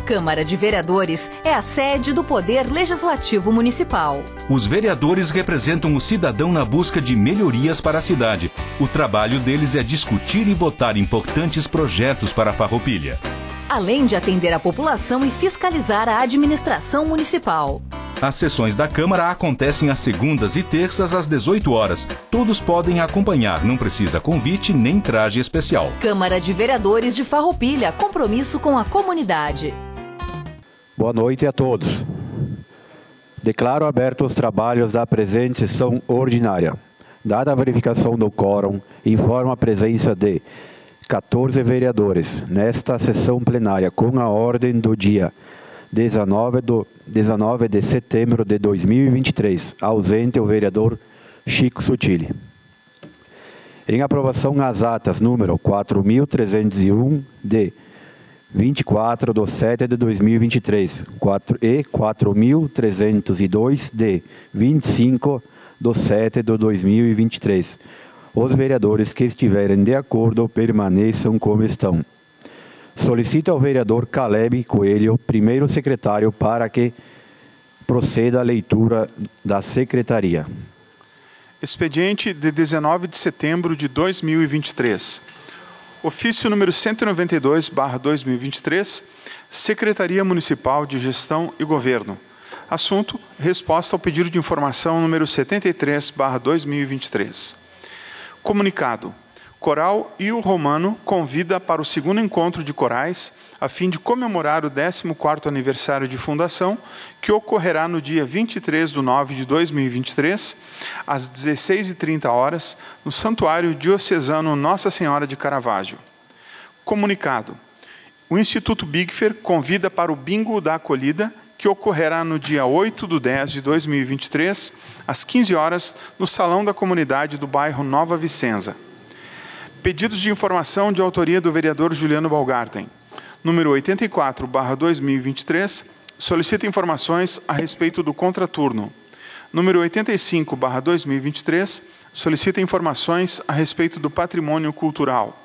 Câmara de Vereadores é a sede do Poder Legislativo Municipal. Os vereadores representam o cidadão na busca de melhorias para a cidade. O trabalho deles é discutir e votar importantes projetos para a Farroupilha. Além de atender a população e fiscalizar a administração municipal. As sessões da Câmara acontecem às segundas e terças às 18 horas. Todos podem acompanhar, não precisa convite nem traje especial. Câmara de Vereadores de Farroupilha, compromisso com a comunidade. Boa noite a todos. Declaro aberto os trabalhos da presente sessão ordinária. Dada a verificação do quórum, informo a presença de 14 vereadores nesta sessão plenária com a ordem do dia 19 de setembro de 2023, ausente o vereador Chico Sutili. Em aprovação as atas número 4.301 de 24/7 de 2023 e 4.302 de 25/7 de 2023. Os vereadores que estiverem de acordo permaneçam como estão. Solicito ao vereador Caleb Coelho, primeiro secretário, para que proceda a leitura da secretaria. Expediente de 19 de setembro de 2023. Ofício número 192/2023, Secretaria Municipal de Gestão e Governo. Assunto: resposta ao pedido de informação número 73/2023. Comunicado: Coral Io Romano convida para o segundo encontro de corais, a fim de comemorar o 14º aniversário de fundação, que ocorrerá no dia 23 de nove de 2023, às 16h30, no Santuário Diocesano Nossa Senhora de Caravaggio. Comunicado: o Instituto Bigfer convida para o Bingo da Acolhida, que ocorrerá no dia 8/10 de 2023, às 15 horas, no Salão da Comunidade do bairro Nova Vicenza. Pedidos de informação de autoria do vereador Juliano Balgarten. Número 84/2023, solicita informações a respeito do contraturno. Número 85/2023, solicita informações a respeito do patrimônio cultural.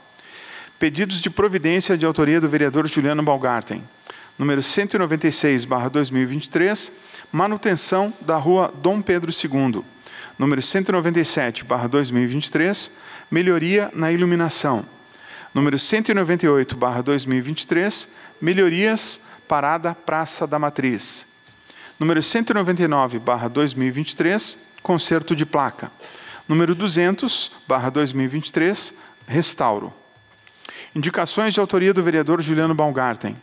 Pedidos de providência de autoria do vereador Juliano Balgarten. Número 196/2023, manutenção da rua Dom Pedro II. Número 197/2023, melhoria na iluminação. Número 198/2023, melhorias parada Praça da Matriz. Número 199/2023, conserto de placa. Número 200/2023, restauro. Indicações de autoria do vereador Juliano Balgarten.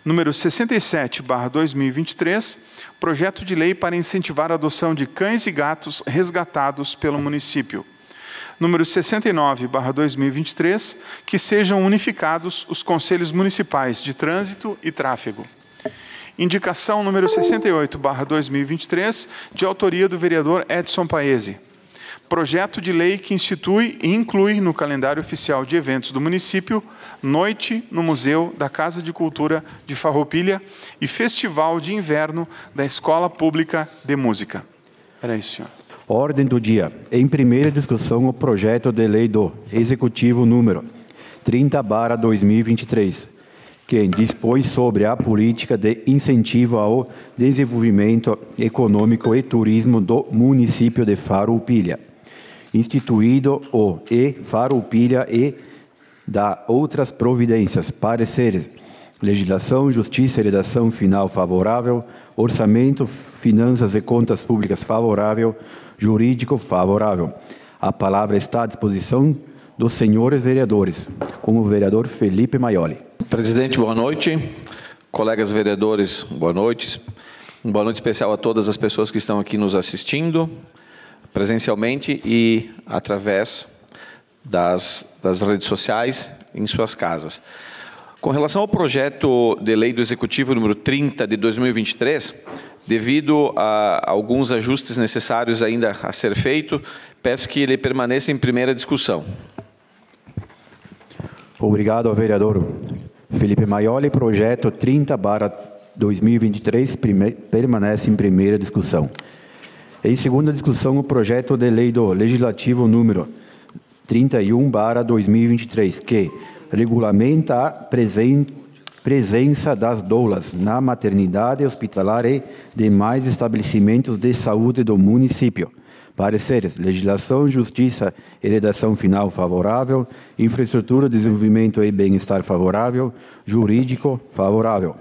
Número 67/2023, projeto de lei para incentivar a adoção de cães e gatos resgatados pelo município. Número 69/2023, que sejam unificados os conselhos municipais de trânsito e tráfego. Indicação número 68/2023, de autoria do vereador Edson Paese. Projeto de lei que institui e inclui no calendário oficial de eventos do município Noite no Museu da Casa de Cultura de Farroupilha e Festival de Inverno da Escola Pública de Música. Era isso, senhor. Ordem do dia. Em primeira discussão, o projeto de lei do Executivo número 30/2023, que dispõe sobre a política de incentivo ao desenvolvimento econômico e turismo do município de Farroupilha, instituído o Farroupilha e da outras providências, pareceres, legislação, justiça e redação final favorável, orçamento, finanças e contas públicas favorável, jurídico favorável. A palavra está à disposição dos senhores vereadores, com o vereador Felipe Maioli. Presidente, boa noite. Colegas vereadores, boa noite. Uma boa noite especial a todas as pessoas que estão aqui nos assistindo, presencialmente e através das redes sociais em suas casas. Com relação ao projeto de lei do Executivo número 30 de 2023, devido a alguns ajustes necessários ainda a ser feito, peço que ele permaneça em primeira discussão. Obrigado ao vereador Felipe Maioli. Projeto 30/2023 permanece em primeira discussão. Em segunda discussão, o projeto de lei do Legislativo número 31/2023, que regulamenta a presença das doulas na maternidade hospitalar e demais estabelecimentos de saúde do município. Pareceres: legislação, justiça e redação final favorável, infraestrutura, desenvolvimento e bem-estar favorável, jurídico favorável.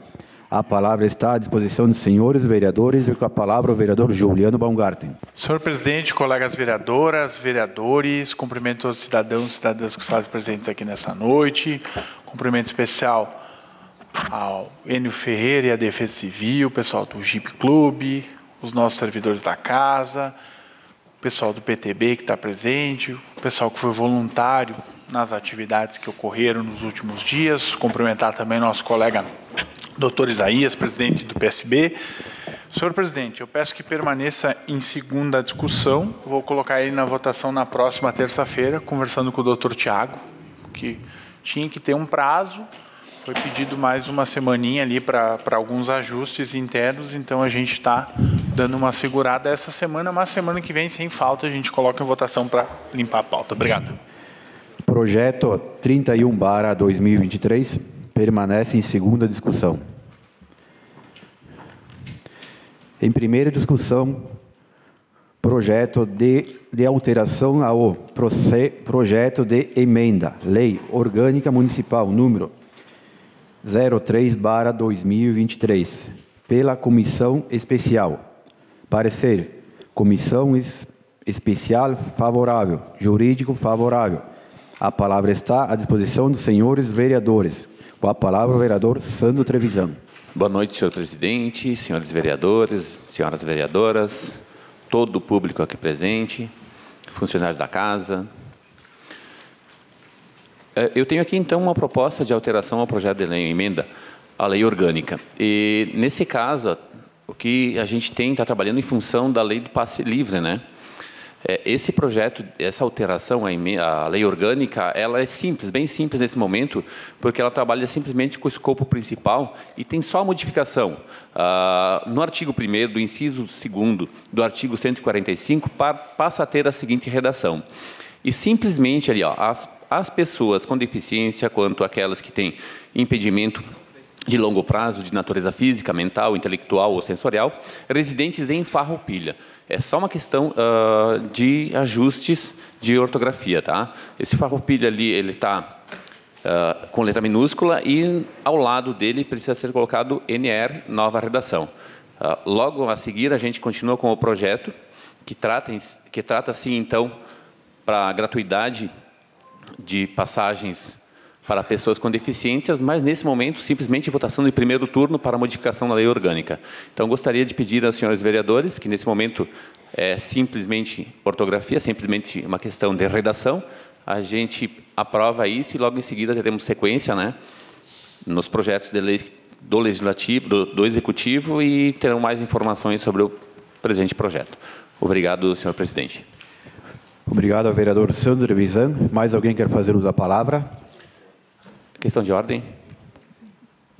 A palavra está à disposição dos senhores vereadores e com a palavra o vereador Juliano Baumgarten. Senhor presidente, colegas vereadoras, vereadores, cumprimento aos cidadãos e cidadãs que se fazem presentes aqui nessa noite. Cumprimento especial ao Enio Ferreira e à Defesa Civil, o pessoal do Jeep Clube, os nossos servidores da casa, o pessoal do PTB que está presente, o pessoal que foi voluntário nas atividades que ocorreram nos últimos dias. Cumprimentar também nosso colega Dr. Isaías, presidente do PSB. Senhor presidente, eu peço que permaneça em segunda discussão. Vou colocar ele na votação na próxima terça-feira, conversando com o Dr. Tiago, que tinha que ter um prazo. Foi pedido mais uma semaninha ali para alguns ajustes internos, então a gente está dando uma segurada essa semana, mas semana que vem, sem falta, a gente coloca em votação para limpar a pauta. Obrigado. Projeto 31/2023 permanece em segunda discussão. Em primeira discussão, projeto de alteração ao projeto de emenda, Lei Orgânica Municipal número 03/2023, pela Comissão Especial. Parecer: Comissão Especial favorável, jurídico favorável. A palavra está à disposição dos senhores vereadores. Com a palavra o vereador Sandro Trevisan. Boa noite, senhor presidente, senhores vereadores, senhoras vereadoras, todo o público aqui presente, funcionários da casa. Eu tenho aqui, então, uma proposta de alteração ao projeto de lei, emenda à lei orgânica. E, nesse caso, o que a gente está trabalhando em função da lei do passe livre, né? Esse projeto, essa alteração à lei orgânica, ela é simples, bem simples nesse momento, porque ela trabalha simplesmente com o escopo principal e tem só a modificação. No artigo 1º, do inciso 2º do artigo 145, passa a ter a seguinte redação. E simplesmente ali, ó, as pessoas com deficiência, quanto aquelas que têm impedimento de longo prazo, de natureza física, mental, intelectual ou sensorial, residentes em Farroupilha. É só uma questão de ajustes de ortografia, tá? Esse Farroupilha ali, ele está com letra minúscula e ao lado dele precisa ser colocado NR, nova redação. Logo a seguir, a gente continua com o projeto que trata-se, então, para a gratuidade de passagens para pessoas com deficiências, mas, nesse momento, simplesmente votação de primeiro turno para a modificação da lei orgânica. Então, gostaria de pedir aos senhores vereadores, que, nesse momento, é simplesmente ortografia, simplesmente uma questão de redação, a gente aprova isso e, logo em seguida, teremos sequência, né, nos projetos de lei do Legislativo, do Executivo, e terão mais informações sobre o presente projeto. Obrigado, senhor presidente. Obrigado ao vereador Sandro Trevisan. Mais alguém quer fazer uso da palavra? Questão de ordem.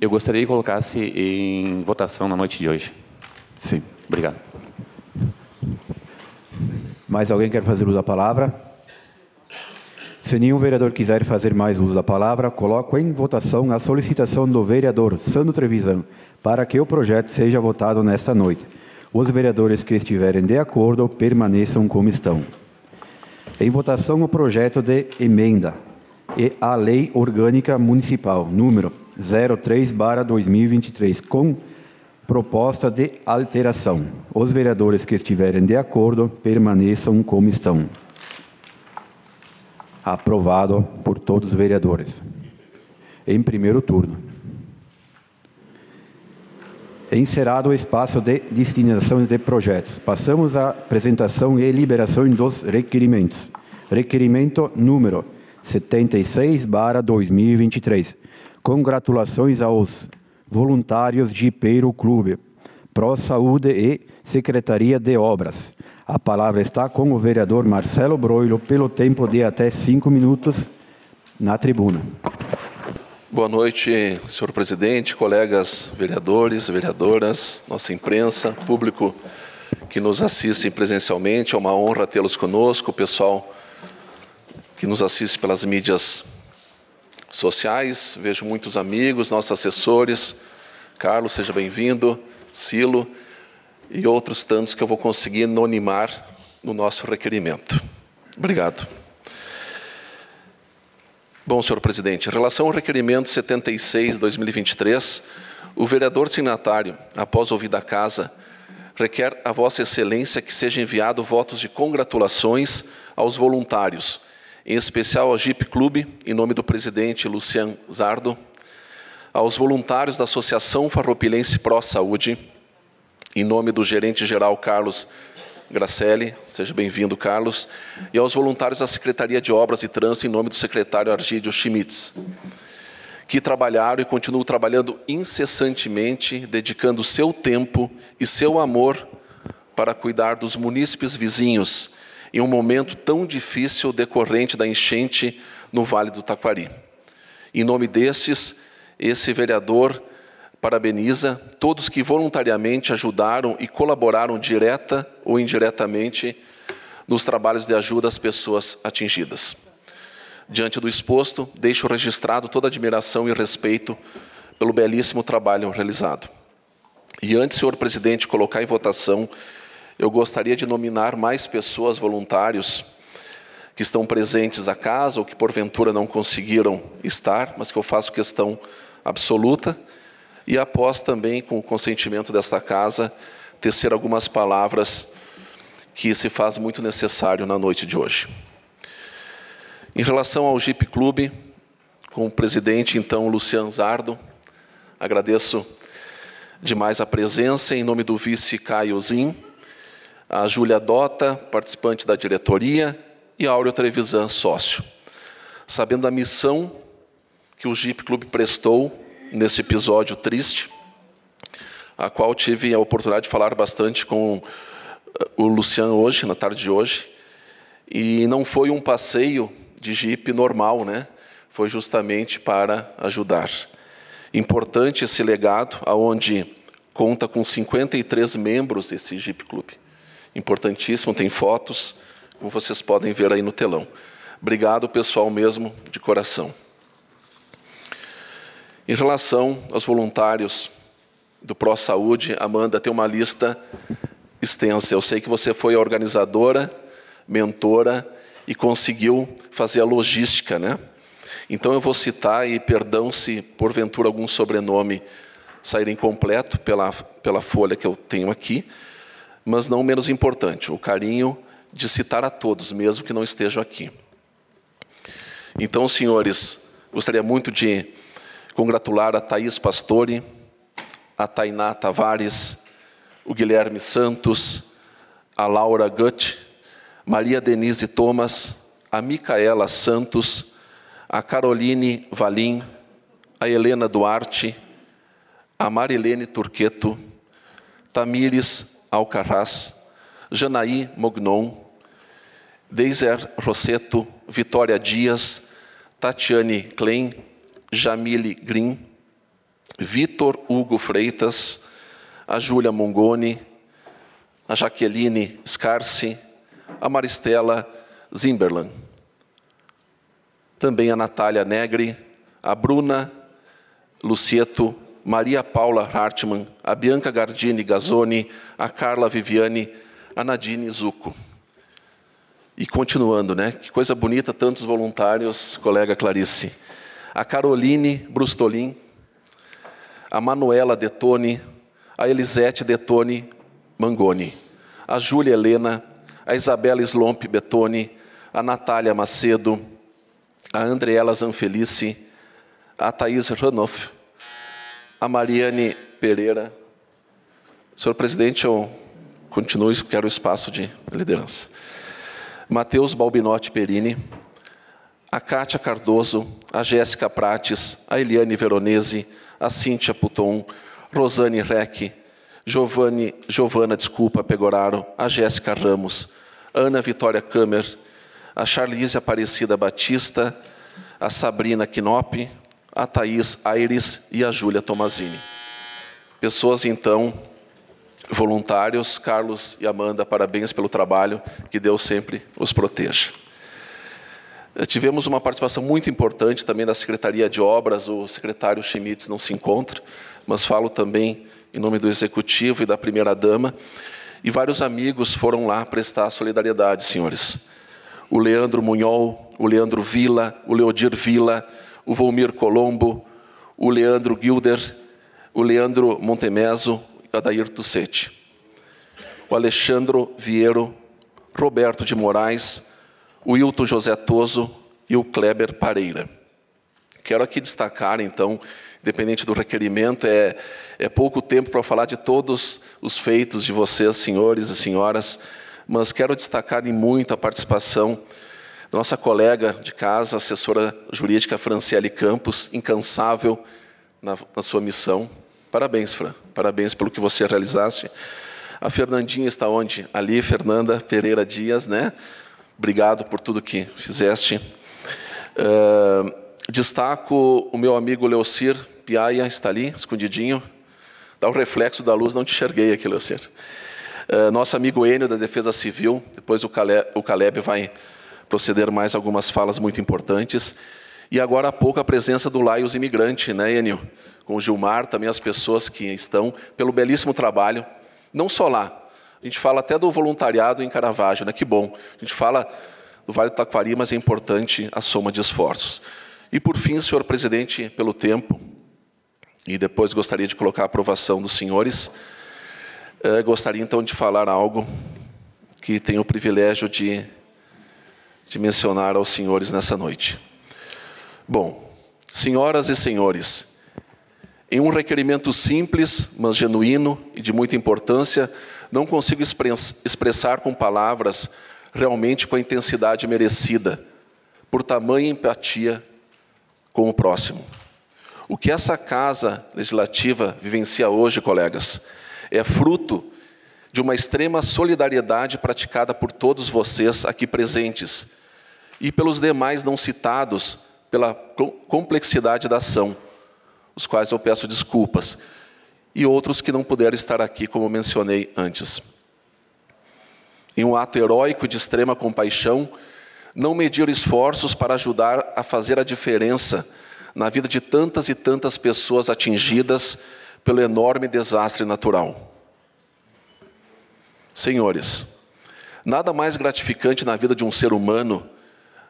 Eu gostaria que colocasse em votação na noite de hoje. Sim. Obrigado. Mais alguém quer fazer uso da palavra? Se nenhum vereador quiser fazer mais uso da palavra, coloco em votação a solicitação do vereador Sandro Trevisan para que o projeto seja votado nesta noite. Os vereadores que estiverem de acordo permaneçam como estão. Em votação o projeto de emenda e a Lei Orgânica Municipal, número 03/2023, com proposta de alteração. Os vereadores que estiverem de acordo permaneçam como estão. Aprovado por todos os vereadores. Em primeiro turno. Encerrado o espaço de destinação de projetos. Passamos à apresentação e liberação dos requerimentos. Requerimento número 76/2023. Congratulações aos voluntários de Peiro Clube, Pro Saúde e Secretaria de Obras. A palavra está com o vereador Marcelo Broilo, pelo tempo de até 5 minutos na tribuna. Boa noite, senhor presidente, colegas vereadores, vereadoras, nossa imprensa, público que nos assiste presencialmente. É uma honra tê-los conosco, o pessoal que nos assiste pelas mídias sociais, vejo muitos amigos, nossos assessores. Carlos, seja bem-vindo, Silo, e outros tantos que eu vou conseguir anonimar no nosso requerimento. Obrigado. Bom, senhor presidente, em relação ao requerimento 76/2023, o vereador signatário, após ouvida a casa, requer a Vossa Excelência que seja enviado votos de congratulações aos voluntários, em especial ao Jeep Clube, em nome do presidente Lucian Zardo, aos voluntários da Associação Farroupilense Pró Saúde, em nome do gerente-geral Carlos Gracelli, seja bem-vindo, Carlos, e aos voluntários da Secretaria de Obras e Trânsito, em nome do secretário Argídio Schmitz, que trabalharam e continuam trabalhando incessantemente, dedicando seu tempo e seu amor para cuidar dos munícipes vizinhos, em um momento tão difícil decorrente da enchente no Vale do Taquari. Em nome destes, esse vereador parabeniza todos que voluntariamente ajudaram e colaboraram direta ou indiretamente nos trabalhos de ajuda às pessoas atingidas. Diante do exposto, deixo registrado toda a admiração e respeito pelo belíssimo trabalho realizado. E antes, senhor presidente, colocar em votação, eu gostaria de nominar mais pessoas, voluntários, que estão presentes à casa ou que porventura não conseguiram estar, mas que eu faço questão absoluta, e após também, com o consentimento desta casa, tecer algumas palavras que se faz muito necessário na noite de hoje. Em relação ao Jeep Clube, com o presidente, então, Lucian Zardo, agradeço demais a presença, em nome do vice Caio Zin, a Júlia Dota, participante da diretoria, e a Áureo Trevisan, sócio. Sabendo da missão que o Jeep Clube prestou nesse episódio triste, a qual tive a oportunidade de falar bastante com o Lucian hoje, na tarde de hoje, e não foi um passeio de Jeep normal, né? Foi justamente para ajudar. Importante esse legado, aonde conta com 53 membros esse Jeep Clube. Importantíssimo, tem fotos, como vocês podem ver aí no telão. Obrigado, pessoal, mesmo, de coração. Em relação aos voluntários do Pró Saúde, Amanda, tem uma lista extensa. Eu sei que você foi a organizadora, mentora e conseguiu fazer a logística, né? Então eu vou citar, e perdão se porventura algum sobrenome sair incompleto pela folha que eu tenho aqui, mas não menos importante, o carinho de citar a todos, mesmo que não estejam aqui. Então, senhores, gostaria muito de congratular a Thaís Pastore, a Tainá Tavares, o Guilherme Santos, a Laura Gutt, Maria Denise Thomas, a Micaela Santos, a Caroline Valim, a Helena Duarte, a Marilene Turqueto, Tamires Alcarraz, Janaí Mognon, Deiser Rosseto, Vitória Dias, Tatiane Klein, Jamile Green, Vitor Hugo Freitas, a Júlia Mongoni, a Jaqueline Scarci, a Maristela Zimberlan. Também a Natália Negri, a Bruna Lucieto, Maria Paula Hartmann, a Bianca Gardini Gazzoni, a Carla Viviane, a Nadine Zucco. E continuando, né? Que coisa bonita, tantos voluntários, colega Clarice. A Caroline Brustolin, a Manuela Detone, a Elisete Detone Mangoni, a Júlia Helena, a Isabela Slomp Betone, a Natália Macedo, a Andreela Zanfelice, a Thaís Ranoff, a Mariane Pereira. Senhor presidente, eu continuo, quero espaço de liderança. Matheus Balbinotti Perini, a Kátia Cardoso, a Jéssica Prates, a Eliane Veronese, a Cíntia Puton, Rosane Reck, Giovana Pegoraro, a Jéssica Ramos, Ana Vitória Kammer, a Charlize Aparecida Batista, a Sabrina Knop, a Thaís Aires e a Júlia Tomazini. Pessoas, então, voluntários, Carlos e Amanda, parabéns pelo trabalho, que Deus sempre os proteja. Tivemos uma participação muito importante também da Secretaria de Obras, o secretário Schmitz não se encontra, mas falo também em nome do Executivo e da Primeira-Dama, e vários amigos foram lá prestar solidariedade, senhores. O Leandro Munhol, o Leandro Vila, o Leodir Vila, o Volmir Colombo, o Leandro Gilder, o Leandro Montemeso e o Adair Tussetti. O Alexandro Viero, Roberto de Moraes, o Hilton José Toso e o Kleber Pareira. Quero aqui destacar, então, independente do requerimento, é pouco tempo para falar de todos os feitos de vocês, senhores e senhoras, mas quero destacar em muito a participação da nossa colega de casa, assessora jurídica Franciele Campos, incansável na sua missão. Parabéns, Fran, parabéns pelo que você realizaste. A Fernandinha está onde? Ali, Fernanda Pereira Dias, né? Obrigado por tudo que fizeste. Destaco o meu amigo Leocir Piaia, está ali, escondidinho. Dá o reflexo da luz, não te enxerguei aqui, Leocir. Nosso amigo Enio, da Defesa Civil, depois o Caleb vai proceder mais algumas falas muito importantes. E agora há pouco a presença do Laios Imigrante, né, Enio? Com o Gilmar, também as pessoas que estão, pelo belíssimo trabalho, não só lá. A gente fala até do voluntariado em Caravaggio, né? Que bom. A gente fala do Vale do Taquari, mas é importante a soma de esforços. E, por fim, senhor presidente, pelo tempo, e depois gostaria de colocar a aprovação dos senhores, gostaria, então, de falar algo que tenho o privilégio de mencionar aos senhores nessa noite. Bom, senhoras e senhores, em um requerimento simples, mas genuíno e de muita importância, não consigo expressar com palavras, realmente com a intensidade merecida, por tamanha empatia com o próximo. O que essa Casa Legislativa vivencia hoje, colegas, é fruto de uma extrema solidariedade praticada por todos vocês aqui presentes e pelos demais não citados pela complexidade da ação, os quais eu peço desculpas, e outros que não puderam estar aqui, como mencionei antes. Em um ato heróico de extrema compaixão, não medir esforços para ajudar a fazer a diferença na vida de tantas e tantas pessoas atingidas pelo enorme desastre natural. Senhores, nada mais gratificante na vida de um ser humano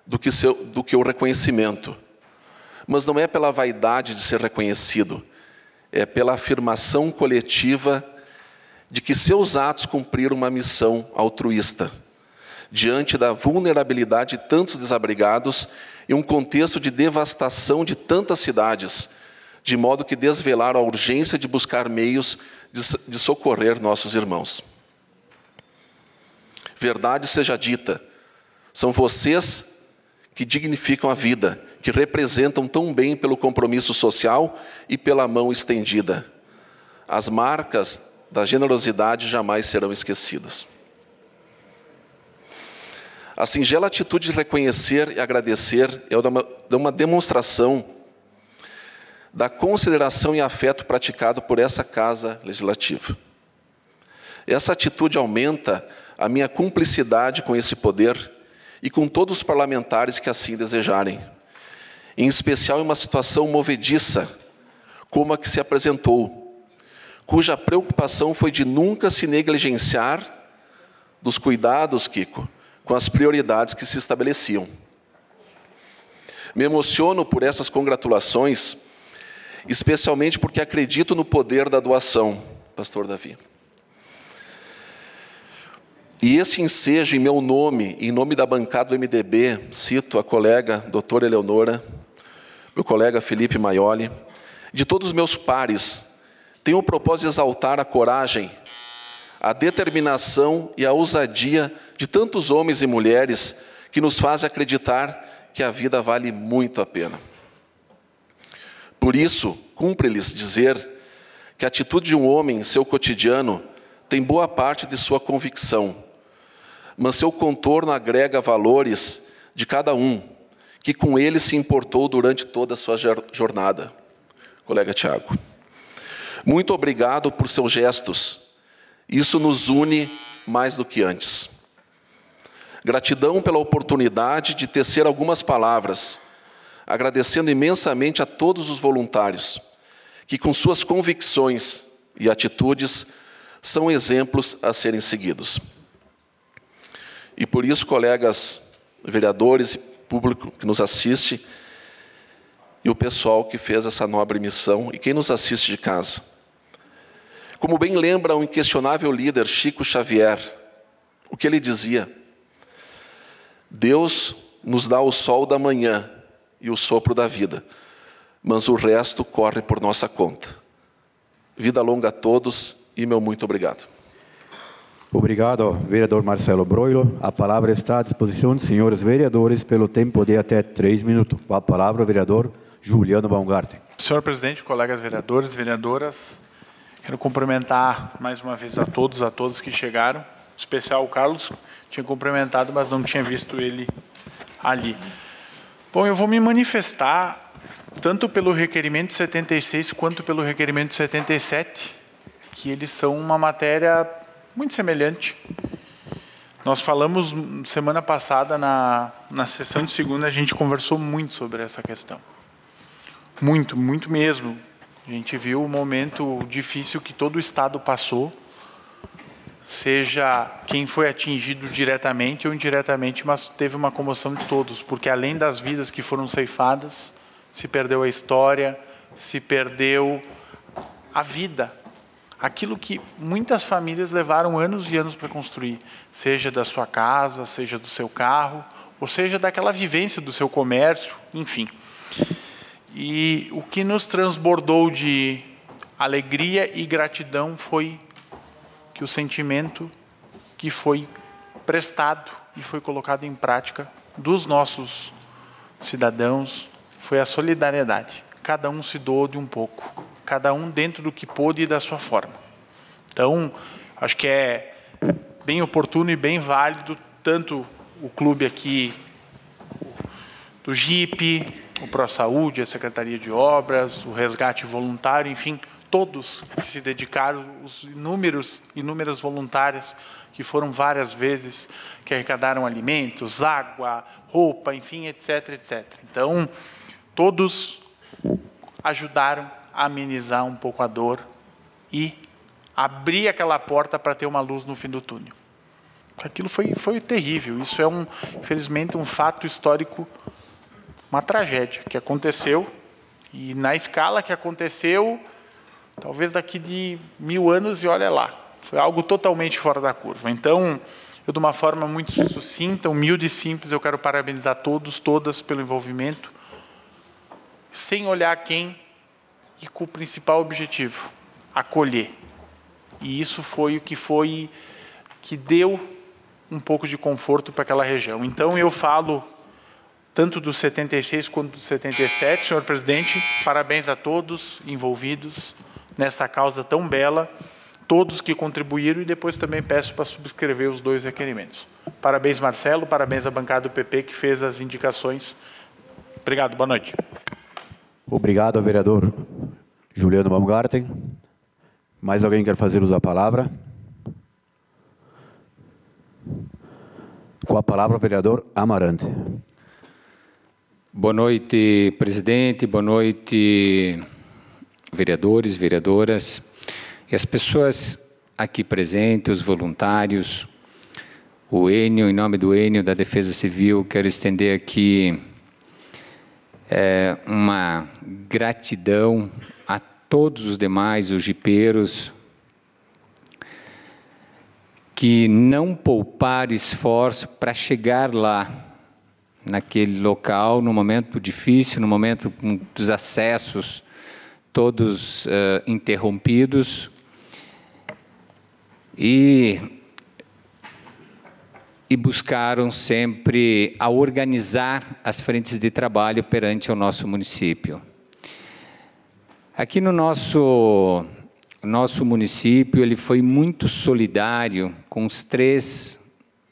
do que o reconhecimento. Mas não é pela vaidade de ser reconhecido, é pela afirmação coletiva de que seus atos cumpriram uma missão altruísta, diante da vulnerabilidade de tantos desabrigados em um contexto de devastação de tantas cidades, de modo que desvelaram a urgência de buscar meios de socorrer nossos irmãos. Verdade seja dita, são vocês que dignificam a vida, que representam tão bem pelo compromisso social e pela mão estendida. As marcas da generosidade jamais serão esquecidas. A singela atitude de reconhecer e agradecer é uma demonstração da consideração e afeto praticado por essa Casa Legislativa. Essa atitude aumenta a minha cumplicidade com esse poder e com todos os parlamentares que assim desejarem, em especial em uma situação movediça, como a que se apresentou, cuja preocupação foi de nunca se negligenciar dos cuidados, Kiko, com as prioridades que se estabeleciam. Me emociono por essas congratulações, especialmente porque acredito no poder da doação, pastor Davi. E esse ensejo em meu nome, em nome da bancada do MDB, cito a colega doutora Eleonora, meu colega Felipe Maioli, de todos os meus pares, tem o propósito de exaltar a coragem, a determinação e a ousadia de tantos homens e mulheres que nos fazem acreditar que a vida vale muito a pena. Por isso, cumpre-lhes dizer que a atitude de um homem em seu cotidiano tem boa parte de sua convicção, mas seu contorno agrega valores de cada um, que com ele se importou durante toda a sua jornada. Colega Tiago, muito obrigado por seus gestos. Isso nos une mais do que antes. Gratidão pela oportunidade de tecer algumas palavras, agradecendo imensamente a todos os voluntários, que com suas convicções e atitudes são exemplos a serem seguidos. E por isso, colegas vereadores e público que nos assiste, e o pessoal que fez essa nobre missão, e quem nos assiste de casa. Como bem lembra o inquestionável líder Chico Xavier, o que ele dizia: Deus nos dá o sol da manhã e o sopro da vida, mas o resto corre por nossa conta. Vida longa a todos e meu muito obrigado. Obrigado, vereador Marcelo Broilo. A palavra está à disposição dos senhores vereadores pelo tempo de até 3 minutos. Com a palavra, o vereador Juliano Baumgarten. Senhor presidente, colegas vereadores, vereadoras, quero cumprimentar mais uma vez a todos que chegaram. Em especial o Carlos, tinha cumprimentado, mas não tinha visto ele ali. Bom, eu vou me manifestar tanto pelo requerimento 76 quanto pelo requerimento 77, que eles são uma matéria muito semelhante. Nós falamos semana passada, na sessão de segunda, a gente conversou muito sobre essa questão. Muito, muito mesmo. A gente viu o momento difícil que todo o Estado passou, seja quem foi atingido diretamente ou indiretamente, mas teve uma comoção de todos, porque além das vidas que foram ceifadas, se perdeu a história, se perdeu a vida. Aquilo que muitas famílias levaram anos e anos para construir, seja da sua casa, seja do seu carro, ou seja daquela vivência do seu comércio, enfim. E o que nos transbordou de alegria e gratidão foi que o sentimento que foi prestado e foi colocado em prática dos nossos cidadãos foi a solidariedade. Cada um se doou de um pouco, cada um dentro do que pôde e da sua forma. Então, acho que é bem oportuno e bem válido, tanto o clube aqui do JIP, o ProSaúde, a Secretaria de Obras, o Resgate Voluntário, enfim, todos que se dedicaram, os inúmeras voluntárias que foram várias vezes, que arrecadaram alimentos, água, roupa, enfim, etc, etc. Então, todos ajudaram a amenizar um pouco a dor e abrir aquela porta para ter uma luz no fim do túnel. Aquilo foi terrível. Isso é, infelizmente, um fato histórico, uma tragédia que aconteceu, e na escala que aconteceu, talvez daqui de 1000 anos, e olha lá, foi algo totalmente fora da curva. Então, eu, de uma forma muito sucinta, humilde e simples, eu quero parabenizar todos, todas pelo envolvimento, sem olhar quem, e com o principal objetivo, acolher. E isso foi o que deu um pouco de conforto para aquela região. Então, eu falo tanto do 76 quanto do 77, senhor presidente, parabéns a todos envolvidos nessa causa tão bela, todos que contribuíram, e depois também peço para subscrever os 2 requerimentos. Parabéns, Marcelo, parabéns à bancada do PP que fez as indicações. Obrigado, boa noite. Obrigado, vereador Juliano Baumgarten. Mais alguém quer fazer uso da palavra? Com a palavra, o vereador Amarante. Boa noite, presidente. Boa noite, vereadores, vereadoras. E as pessoas aqui presentes, os voluntários, o Enio, em nome do Enio, da Defesa Civil, quero estender aqui uma gratidão a todos os demais, os jipeiros, que não pouparam esforço para chegar lá, naquele local, no momento difícil, no momento dos acessos todos interrompidos, e buscaram sempre a organizar as frentes de trabalho perante o nosso município. Aqui no nosso município, ele foi muito solidário com os 3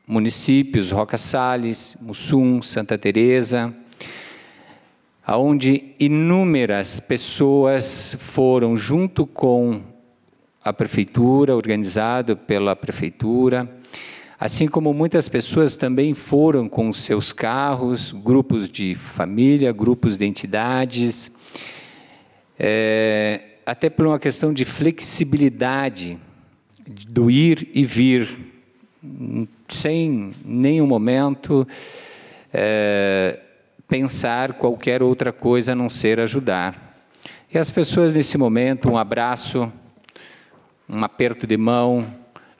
municípios, Roca Salles, Mussum, Santa Teresa, onde inúmeras pessoas foram, junto com a prefeitura, organizado pela prefeitura, Assim como muitas pessoas também foram com seus carros, grupos de família, grupos de entidades, até por uma questão de flexibilidade do ir e vir, sem nenhum momento pensar qualquer outra coisa a não ser ajudar. E as pessoas nesse momento, um abraço, um aperto de mão,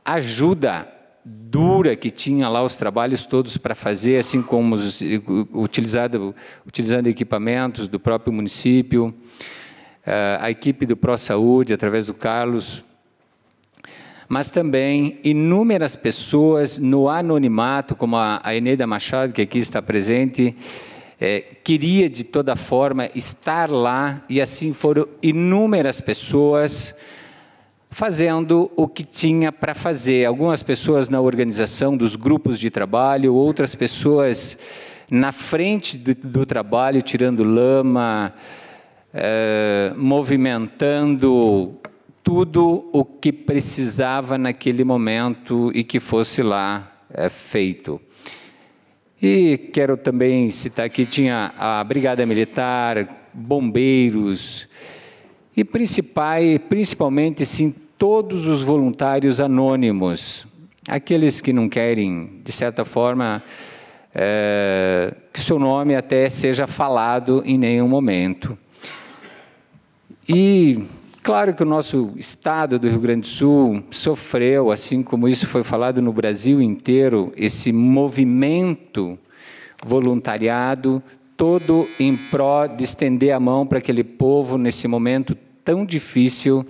ajuda dura que tinha lá os trabalhos todos para fazer, assim como utilizando equipamentos do próprio município, a equipe do ProSaúde, através do Carlos, mas também inúmeras pessoas no anonimato, como a Eneida Machado, que aqui está presente, queria de toda forma estar lá, e assim foram inúmeras pessoas fazendo o que tinha para fazer. Algumas pessoas na organização dos grupos de trabalho, outras pessoas na frente do trabalho, tirando lama, movimentando tudo o que precisava naquele momento e que fosse lá feito. E quero também citar aqui, tinha a Brigada Militar, bombeiros, e principalmente, sim, todos os voluntários anônimos, aqueles que não querem, de certa forma, que seu nome até seja falado em nenhum momento. E, claro que o nosso estado do Rio Grande do Sul sofreu, assim como isso foi falado no Brasil inteiro, esse movimento voluntariado, todo em pró de estender a mão para aquele povo nesse momento tão difícil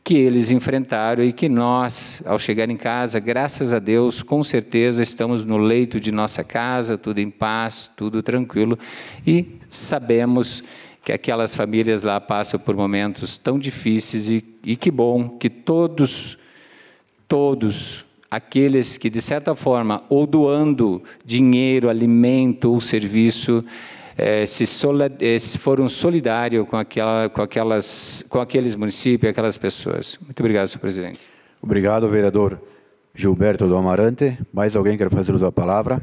que eles enfrentaram e que nós, ao chegar em casa, graças a Deus, com certeza estamos no leito de nossa casa, tudo em paz, tudo tranquilo, e sabemos que aquelas famílias lá passam por momentos tão difíceis e que bom que todos aqueles que, de certa forma, ou doando dinheiro, alimento ou serviço, foram solidários com aqueles municípios, aquelas pessoas. Muito obrigado, senhor presidente. Obrigado, vereador Gilberto do Amarante. Mais alguém quer fazer uso da palavra?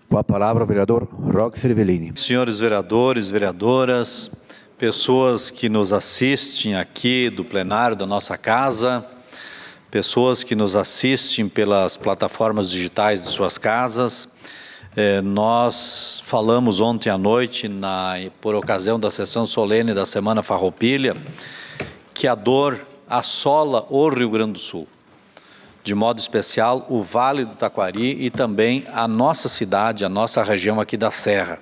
Com a palavra, o vereador Roque Cervellini. Senhores vereadores, vereadoras, pessoas que nos assistem aqui do plenário da nossa casa, pessoas que nos assistem pelas plataformas digitais de suas casas, nós falamos ontem à noite, por ocasião da sessão solene da Semana Farroupilha, que a dor assola o Rio Grande do Sul, de modo especial o Vale do Taquari e também a nossa cidade, a nossa região aqui da Serra.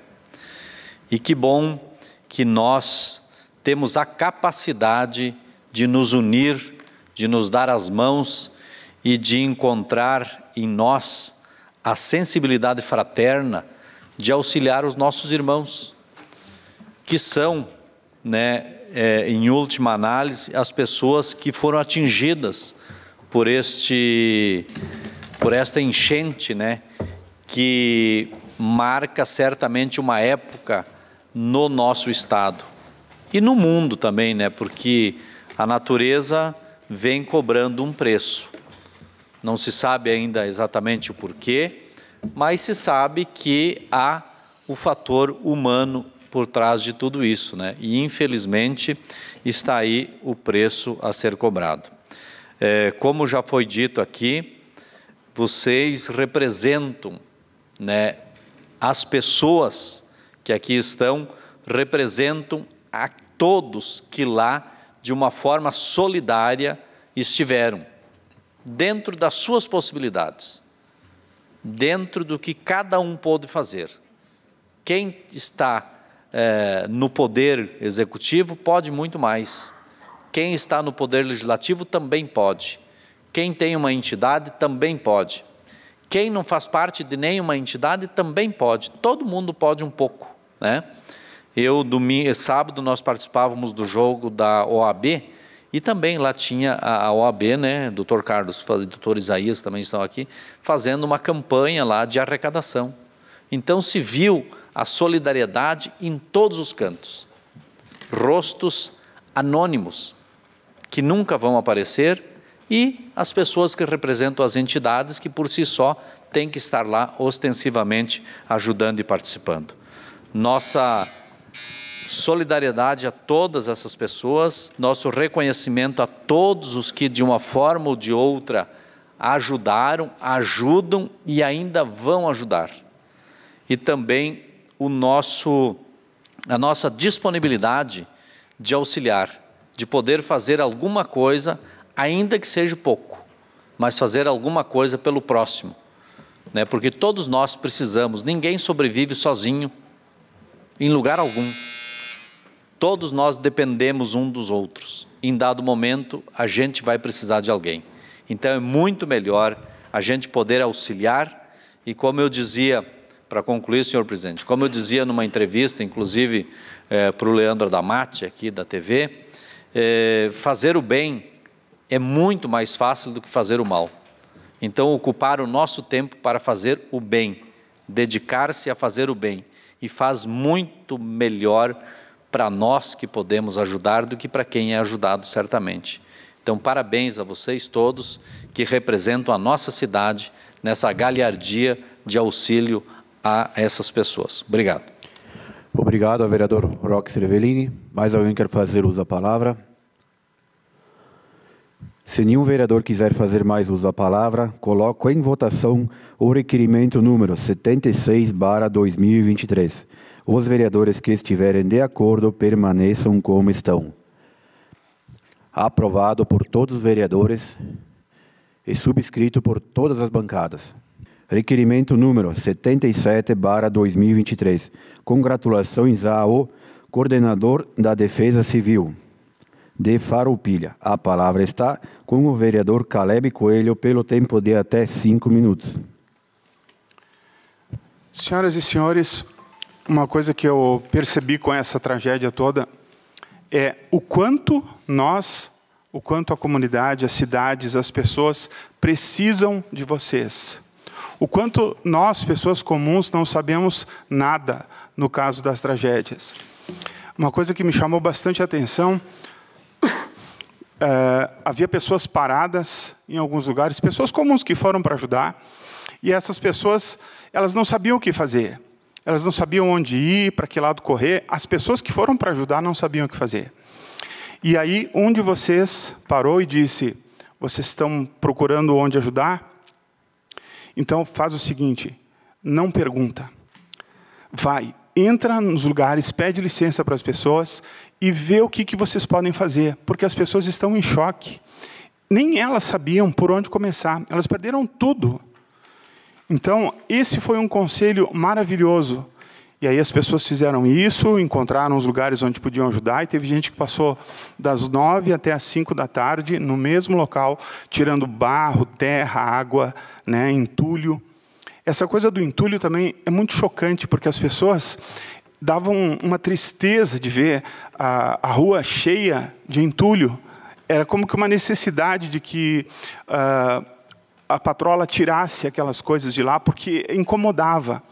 E que bom que nós temos a capacidade de nos unir, de nos dar as mãos e de encontrar em nós a sensibilidade fraterna de auxiliar os nossos irmãos, que são, em última análise, as pessoas que foram atingidas por esta enchente, que marca certamente uma época no nosso estado e no mundo também, porque a natureza vem cobrando um preço. Não se sabe ainda exatamente o porquê, mas se sabe que há o fator humano por trás de tudo isso, E infelizmente está aí o preço a ser cobrado. Como já foi dito aqui, vocês representam, as pessoas que aqui estão, representam a todos que lá, de uma forma solidária, estiveram, dentro das suas possibilidades, dentro do que cada um pôde fazer. Quem está no poder executivo pode muito mais. Quem está no poder legislativo também pode. Quem tem uma entidade também pode. Quem não faz parte de nenhuma entidade também pode. Todo mundo pode um pouco, Sábado nós participávamos do jogo da OAB e também lá tinha a OAB, Dr. Carlos, Dr. Isaías também estão aqui, fazendo uma campanha lá de arrecadação. Então se viu a solidariedade em todos os cantos. Rostos anônimos, que nunca vão aparecer, e as pessoas que representam as entidades que, por si só, têm que estar lá ostensivamente ajudando e participando. Nossa solidariedade a todas essas pessoas, nosso reconhecimento a todos os que, de uma forma ou de outra, ajudaram, ajudam e ainda vão ajudar. E também a nossa disponibilidade de auxiliar, de poder fazer alguma coisa, ainda que seja pouco, mas fazer alguma coisa pelo próximo, né? Porque todos nós precisamos, ninguém sobrevive sozinho, em lugar algum. Todos nós dependemos um dos outros. Em dado momento, a gente vai precisar de alguém. Então, é muito melhor a gente poder auxiliar e, como eu dizia, para concluir, senhor presidente, como eu dizia numa entrevista, inclusive para o Leandro Adamati, aqui da TV, fazer o bem é muito mais fácil do que fazer o mal. Então, ocupar o nosso tempo para fazer o bem, dedicar-se a fazer o bem, e faz muito melhor para nós que podemos ajudar do que para quem é ajudado, certamente. Então, parabéns a vocês todos que representam a nossa cidade nessa galhardia de auxílio a essas pessoas. Obrigado. Obrigado ao vereador Roque Cervellini. Mais alguém quer fazer uso da palavra? Se nenhum vereador quiser fazer mais uso da palavra, coloco em votação o requerimento número 76/2023. Os vereadores que estiverem de acordo permaneçam como estão. Aprovado por todos os vereadores e subscrito por todas as bancadas. Requerimento número 77/2023. Congratulações ao coordenador da Defesa Civil de Farroupilha. A palavra está com o vereador Caleb Coelho pelo tempo de até 5 minutos. Senhoras e senhores, uma coisa que eu percebi com essa tragédia toda é o quanto a comunidade, as cidades, as pessoas precisam de vocês. O quanto nós, pessoas comuns, não sabemos nada no caso das tragédias. Uma coisa que me chamou bastante atenção, havia pessoas paradas em alguns lugares, pessoas comuns que foram para ajudar, e essas pessoas, elas não sabiam o que fazer. Elas não sabiam onde ir, para que lado correr. As pessoas que foram para ajudar não sabiam o que fazer. E aí, um de vocês parou e disse, vocês estão procurando onde ajudar? Então, faz o seguinte, não pergunta. Vai, entra nos lugares, pede licença para as pessoas e vê o que vocês podem fazer, porque as pessoas estão em choque. Nem elas sabiam por onde começar, elas perderam tudo. Então, esse foi um conselho maravilhoso. E aí as pessoas fizeram isso, encontraram os lugares onde podiam ajudar, e teve gente que passou das 9 até as 5 da tarde, no mesmo local, tirando barro, terra, água, né, entulho. Essa coisa do entulho também é muito chocante, porque as pessoas davam uma tristeza de ver a rua cheia de entulho. Era como que uma necessidade de que a patrola tirasse aquelas coisas de lá, porque incomodava.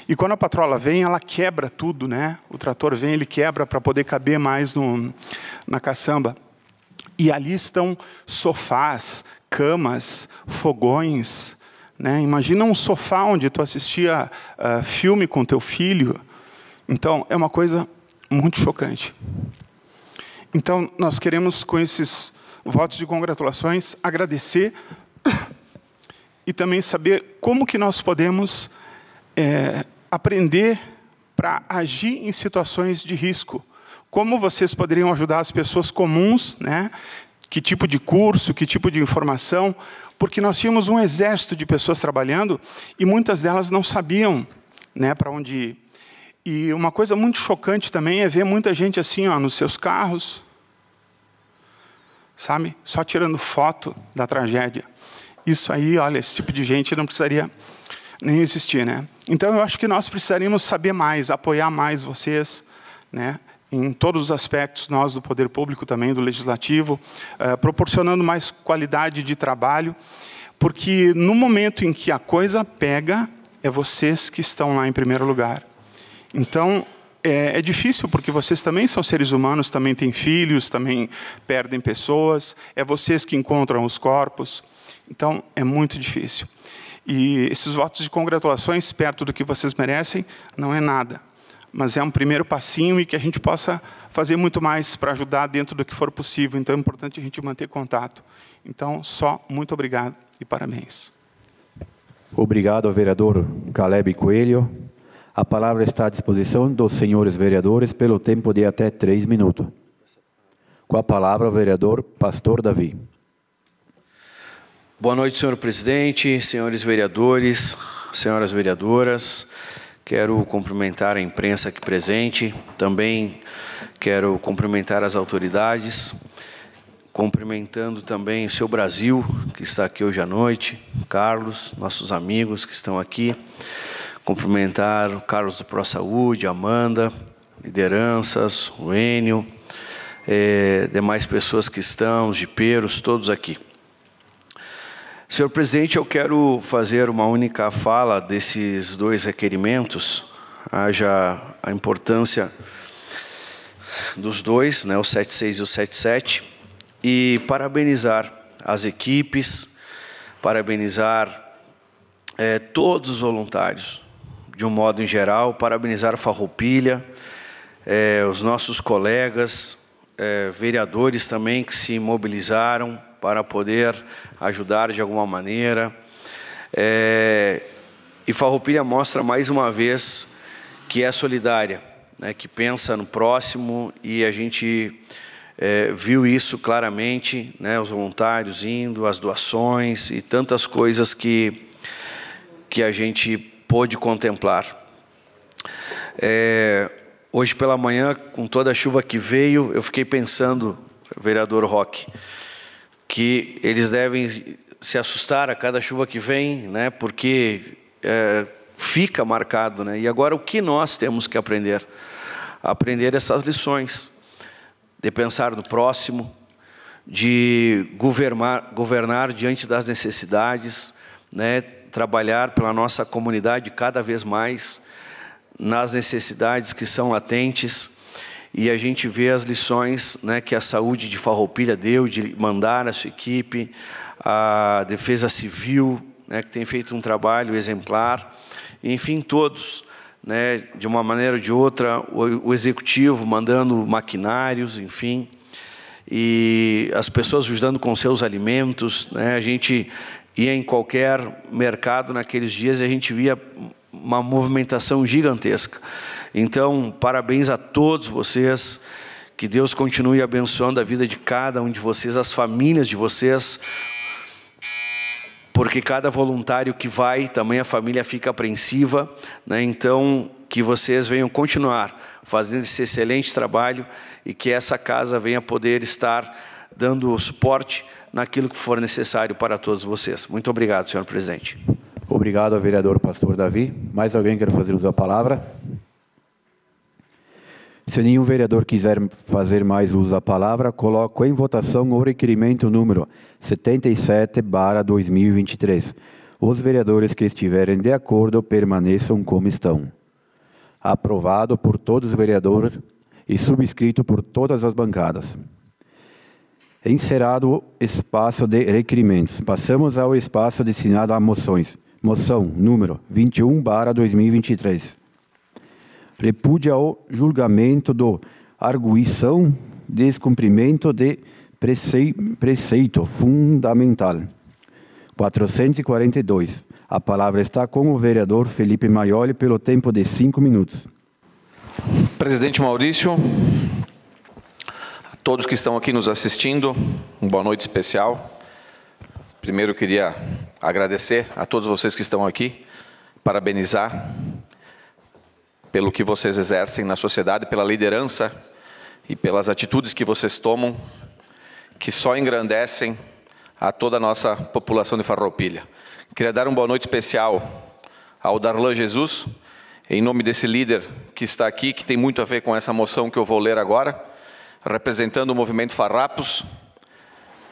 E quando a patrola vem, ela quebra tudo, né? O trator vem, ele quebra para poder caber mais na caçamba. E ali estão sofás, camas, fogões, né? Imagina um sofá onde tu assistia filme com teu filho. Então, é uma coisa muito chocante. Então, nós queremos, com esses votos de congratulações, agradecer e também saber como que nós podemos aprender para agir em situações de risco. Como vocês poderiam ajudar as pessoas comuns, né? Que tipo de curso, que tipo de informação, porque nós tínhamos um exército de pessoas trabalhando e muitas delas não sabiam, né, para onde ir. E uma coisa muito chocante também é ver muita gente assim, ó, nos seus carros, sabe? Só tirando foto da tragédia. Isso aí, olha, esse tipo de gente não precisaria nem existir, né? Então, eu acho que nós precisaríamos saber mais, apoiar mais vocês, né? Em todos os aspectos, nós do poder público também, do legislativo, proporcionando mais qualidade de trabalho, porque no momento em que a coisa pega, é vocês que estão lá em primeiro lugar. Então, é difícil, porque vocês também são seres humanos, também têm filhos, também perdem pessoas, é vocês que encontram os corpos, então é muito difícil. E esses votos de congratulações, perto do que vocês merecem, não é nada, mas é um primeiro passinho e que a gente possa fazer muito mais para ajudar dentro do que for possível, então é importante a gente manter contato. Então, só muito obrigado e parabéns. Obrigado, vereador Caleb Coelho. A palavra está à disposição dos senhores vereadores pelo tempo de até 3 minutos. Com a palavra, o vereador Pastor Davi. Boa noite, senhor presidente, senhores vereadores, senhoras vereadoras. Quero cumprimentar a imprensa aqui presente. Também quero cumprimentar as autoridades, cumprimentando também o seu Brasil, que está aqui hoje à noite, Carlos, nossos amigos que estão aqui. Cumprimentar o Carlos do ProSaúde, Amanda, lideranças, o Enio, demais pessoas que estão, os jipeiros, todos aqui. Senhor presidente, eu quero fazer uma única fala desses 2 requerimentos, haja a importância dos 2, né, o 76 e o 77, e parabenizar as equipes, parabenizar todos os voluntários, de um modo em geral, parabenizar a Farroupilha, os nossos colegas, vereadores também que se mobilizaram para poder ajudar de alguma maneira. E Farroupilha mostra mais uma vez que é solidária, né, que pensa no próximo, e a gente viu isso claramente, né, os voluntários indo, as doações e tantas coisas que a gente pôde contemplar. Hoje pela manhã, com toda a chuva que veio, eu fiquei pensando, vereador Roque, que eles devem se assustar a cada chuva que vem, né, porque fica marcado, né? E agora o que nós temos que aprender? Aprender essas lições, de pensar no próximo, de governar diante das necessidades, né? Trabalhar pela nossa comunidade cada vez mais nas necessidades que são latentes, e a gente vê as lições, né, que a saúde de Farroupilha deu, de mandar a sua equipe, a Defesa Civil, né, que tem feito um trabalho exemplar, enfim, todos, né, de uma maneira ou de outra, o Executivo mandando maquinários, enfim, e as pessoas ajudando com seus alimentos, né, a gente ia em qualquer mercado naqueles dias e a gente via uma movimentação gigantesca. Então, parabéns a todos vocês, que Deus continue abençoando a vida de cada um de vocês, as famílias de vocês, porque cada voluntário que vai, também a família fica apreensiva, né? Então, que vocês venham continuar fazendo esse excelente trabalho e que essa casa venha poder estar dando suporte naquilo que for necessário para todos vocês. Muito obrigado, senhor presidente. Obrigado, vereador Pastor Davi. Mais alguém quer fazer uso da palavra? Se nenhum vereador quiser fazer mais uso da palavra, coloco em votação o requerimento número 77/2023. Os vereadores que estiverem de acordo permaneçam como estão. Aprovado por todos os vereadores e subscrito por todas as bancadas. Encerrado o espaço de requerimentos, passamos ao espaço destinado a moções. Moção número 21/2023. Repúdia o julgamento do arguição descumprimento de preceito fundamental. 442. A palavra está com o vereador Felipe Maioli pelo tempo de 5 minutos. Presidente Maurício, a todos que estão aqui nos assistindo, uma boa noite especial. Primeiro, eu queria agradecer a todos vocês que estão aqui, parabenizar pelo que vocês exercem na sociedade, pela liderança e pelas atitudes que vocês tomam, que só engrandecem a toda a nossa população de Farroupilha. Queria dar uma boa noite especial ao Darlan Jesus, em nome desse líder que está aqui, que tem muito a ver com essa moção que eu vou ler agora, representando o movimento Farrapos.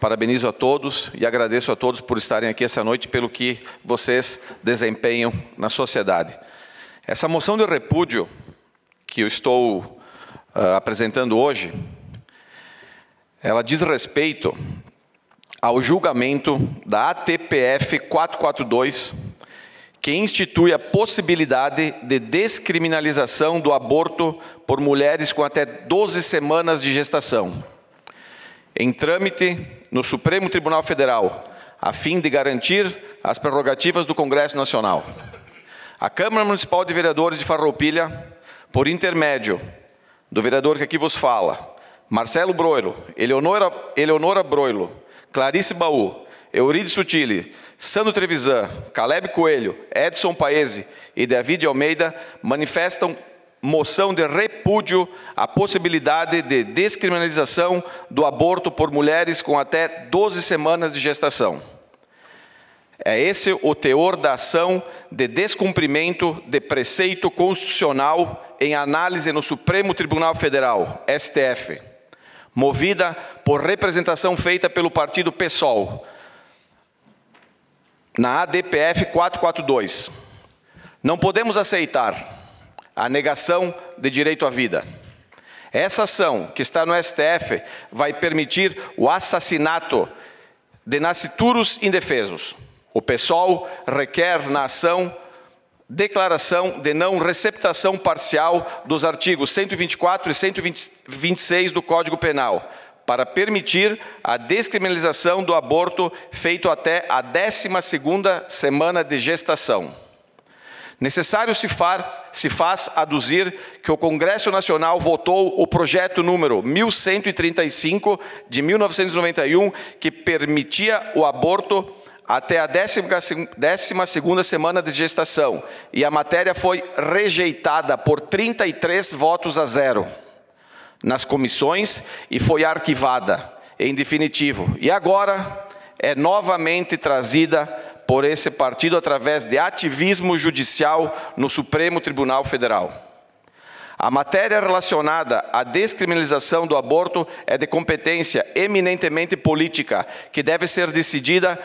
Parabenizo a todos e agradeço a todos por estarem aqui essa noite, pelo que vocês desempenham na sociedade. Essa moção de repúdio que eu estou apresentando hoje, ela diz respeito ao julgamento da ATPF 442, que institui a possibilidade de descriminalização do aborto por mulheres com até 12 semanas de gestação, em trâmite no Supremo Tribunal Federal, a fim de garantir as prerrogativas do Congresso Nacional. A Câmara Municipal de Vereadores de Farroupilha, por intermédio do vereador que aqui vos fala, Marcelo Broilo, Eleonora Broilo, Clarice Baú, Euridice Sutili, Sandro Trevisan, Caleb Coelho, Edson Paese e David Almeida manifestam moção de repúdio à possibilidade de descriminalização do aborto por mulheres com até 12 semanas de gestação. É esse o teor da ação de descumprimento de preceito constitucional em análise no Supremo Tribunal Federal, STF, movida por representação feita pelo partido PSOL, na ADPF 442. Não podemos aceitar a negação de direito à vida. Essa ação que está no STF vai permitir o assassinato de nascituros indefesos. O PSOL requer na ação declaração de não receptação parcial dos artigos 124 e 126 do Código Penal, para permitir a descriminalização do aborto feito até a 12ª semana de gestação. Necessário se faz aduzir que o Congresso Nacional votou o projeto número 1135 de 1991, que permitia o aborto até a 12ª semana de gestação, e a matéria foi rejeitada por 33 votos a 0 nas comissões e foi arquivada em definitivo. E agora é novamente trazida por esse partido através de ativismo judicial no Supremo Tribunal Federal. A matéria relacionada à descriminalização do aborto é de competência eminentemente política, que deve ser decidida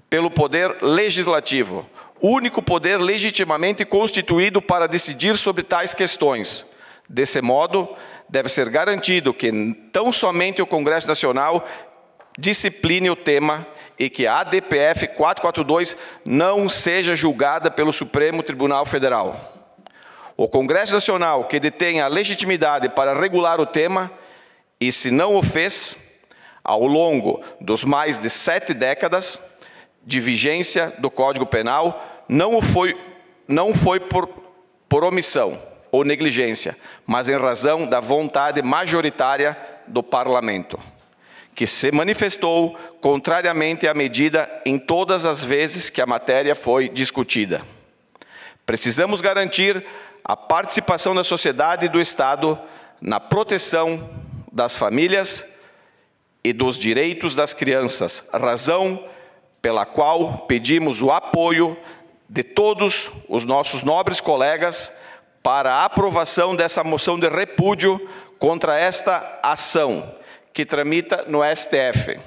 pelo Poder Legislativo, único poder legitimamente constituído para decidir sobre tais questões. Desse modo, deve ser garantido que tão somente o Congresso Nacional discipline o tema e que a ADPF 442 não seja julgada pelo Supremo Tribunal Federal. O Congresso Nacional, que detém a legitimidade para regular o tema, e se não o fez, ao longo dos mais de 7 décadas de vigência do Código Penal, não foi por omissão ou negligência, mas em razão da vontade majoritária do Parlamento, que se manifestou contrariamente à medida em todas as vezes que a matéria foi discutida. Precisamos garantir a participação da sociedade e do Estado na proteção das famílias e dos direitos das crianças, razão pela qual pedimos o apoio de todos os nossos nobres colegas para a aprovação dessa moção de repúdio contra esta ação que tramita no STF.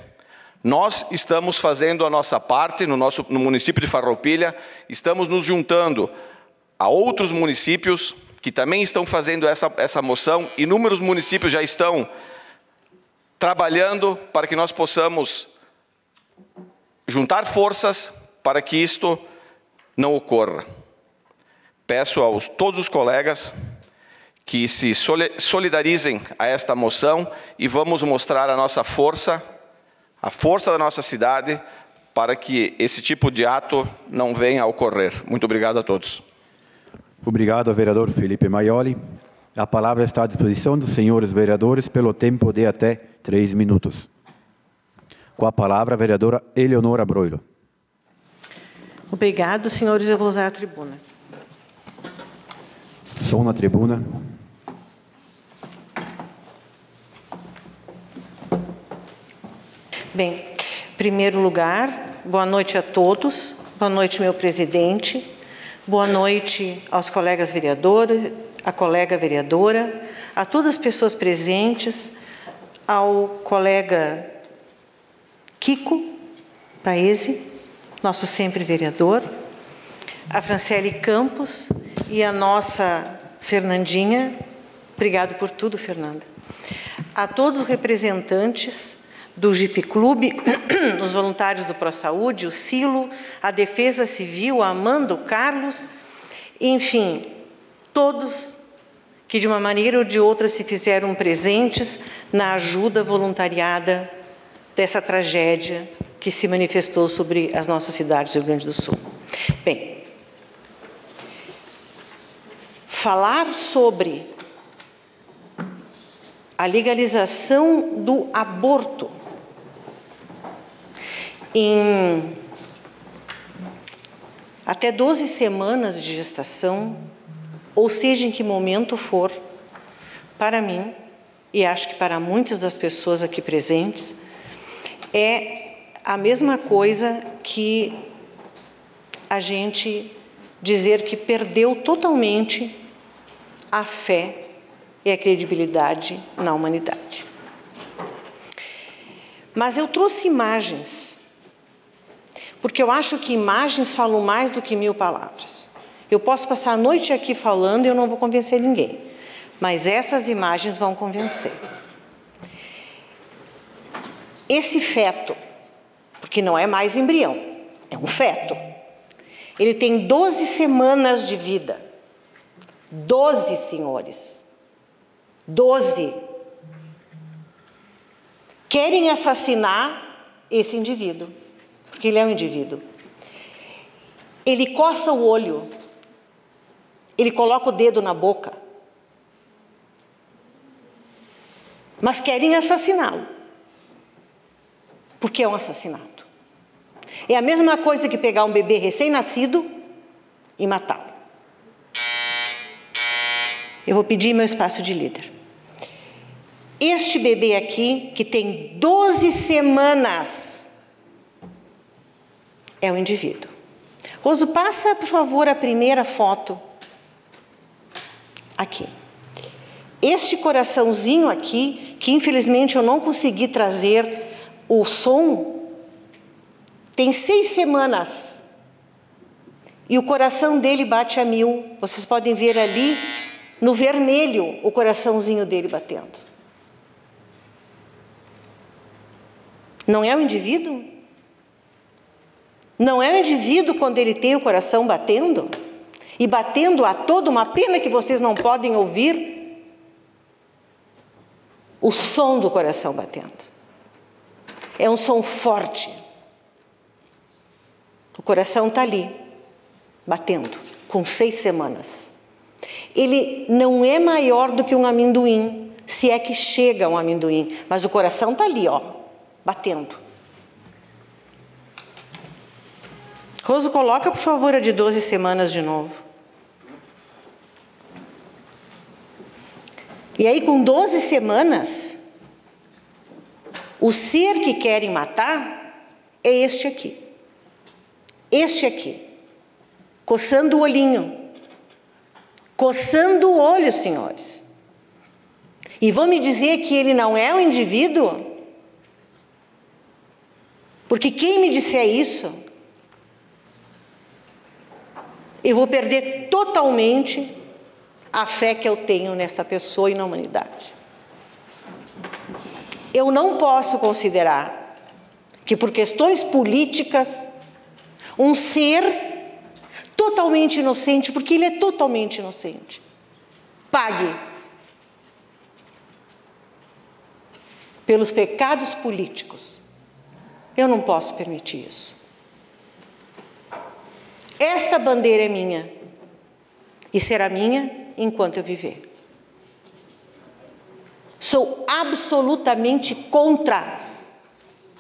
Nós estamos fazendo a nossa parte no município de Farroupilha, estamos nos juntando a outros municípios que também estão fazendo essa moção. Inúmeros municípios já estão trabalhando para que nós possamos juntar forças para que isto não ocorra. Peço a todos os colegas que se solidarizem a esta moção e vamos mostrar a nossa força, a força da nossa cidade, para que esse tipo de ato não venha a ocorrer. Muito obrigado a todos. Obrigado, vereador Felipe Maioli. A palavra está à disposição dos senhores vereadores pelo tempo de até 3 minutos. Com a palavra, a vereadora Eleonora Broilo. Obrigado, senhores. Eu vou usar a tribuna. Som na tribuna. Bem, em primeiro lugar, boa noite a todos. Boa noite, meu presidente. Boa noite aos colegas vereadores, à colega vereadora, a todas as pessoas presentes, ao colega Kiko Paese, nosso sempre vereador, a Franciele Campos e a nossa Fernandinha, obrigado por tudo, Fernanda. A todos os representantes do Jeep Clube, os voluntários do ProSaúde, o Silo, a Defesa Civil, a Amanda, o Carlos, enfim, todos que de uma maneira ou de outra se fizeram presentes na ajuda voluntariada dessa tragédia que se manifestou sobre as nossas cidades do Rio Grande do Sul. Bem, falar sobre a legalização do aborto em até 12 semanas de gestação, ou seja, em que momento for, para mim, e acho que para muitas das pessoas aqui presentes, é a mesma coisa que a gente dizer que perdeu totalmente a fé e a credibilidade na humanidade. Mas eu trouxe imagens, porque eu acho que imagens falam mais do que 1000 palavras. Eu posso passar a noite aqui falando e eu não vou convencer ninguém, mas essas imagens vão convencer. Esse feto, porque não é mais embrião, é um feto, ele tem 12 semanas de vida. 12, senhores. 12. Querem assassinar esse indivíduo, porque ele é um indivíduo. Ele coça o olho, ele coloca o dedo na boca, mas querem assassiná-lo, porque é um assassinato. É a mesma coisa que pegar um bebê recém-nascido e matá-lo. Eu vou pedir meu espaço de líder. Este bebê aqui, que tem 12 semanas, é um indivíduo. Roso, passa, por favor, a primeira foto. Aqui. Este coraçãozinho aqui, que infelizmente eu não consegui trazer o som, tem 6 semanas. E o coração dele bate a 1000. Vocês podem ver ali, no vermelho, o coraçãozinho dele batendo. Não é um indivíduo? Não é um indivíduo quando ele tem o coração batendo? E batendo a toda, uma pena que vocês não podem ouvir o som do coração batendo. É um som forte. O coração está ali, batendo, com 6 semanas. Ele não é maior do que um amendoim, se é que chega um amendoim, mas o coração está ali, ó, batendo. Roso, coloca, por favor, a de 12 semanas de novo. E aí, com 12 semanas, o ser que querem matar é este aqui. Este aqui. Coçando o olhinho. Coçando o olho, senhores. E vão me dizer que ele não é um indivíduo? Porque quem me disser isso, eu vou perder totalmente a fé que eu tenho nesta pessoa e na humanidade. Eu não posso considerar que por questões políticas, um ser totalmente inocente, porque ele é totalmente inocente, pague pelos pecados políticos. Eu não posso permitir isso. Esta bandeira é minha e será minha enquanto eu viver. Sou absolutamente contra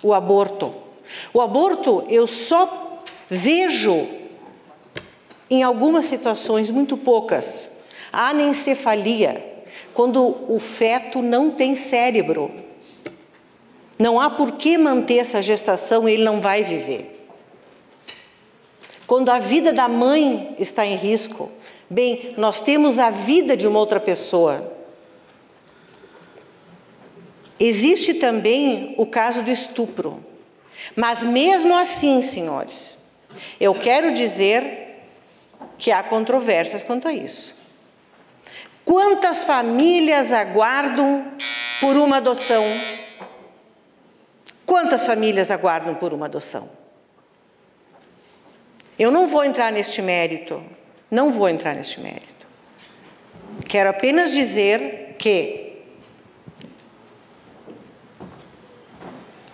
o aborto. O aborto eu só vejo em algumas situações, muito poucas, a anencefalia, quando o feto não tem cérebro. Não há por que manter essa gestação, ele não vai viver. Quando a vida da mãe está em risco, bem, nós temos a vida de uma outra pessoa. Existe também o caso do estupro. Mas mesmo assim, senhores, eu quero dizer que há controvérsias quanto a isso. Quantas famílias aguardam por uma adoção? Quantas famílias aguardam por uma adoção? Eu não vou entrar neste mérito, não vou entrar neste mérito. Quero apenas dizer que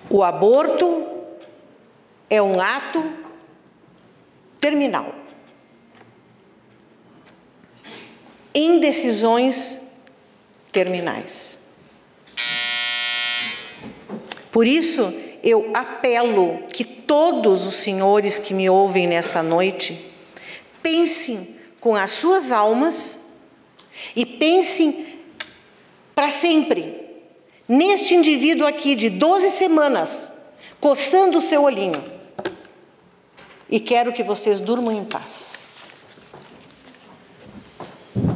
o aborto é um ato terminal. Em decisões terminais. Por isso, eu apelo que todos os senhores que me ouvem nesta noite pensem com as suas almas e pensem para sempre neste indivíduo aqui de 12 semanas, coçando o seu olhinho. E quero que vocês durmam em paz.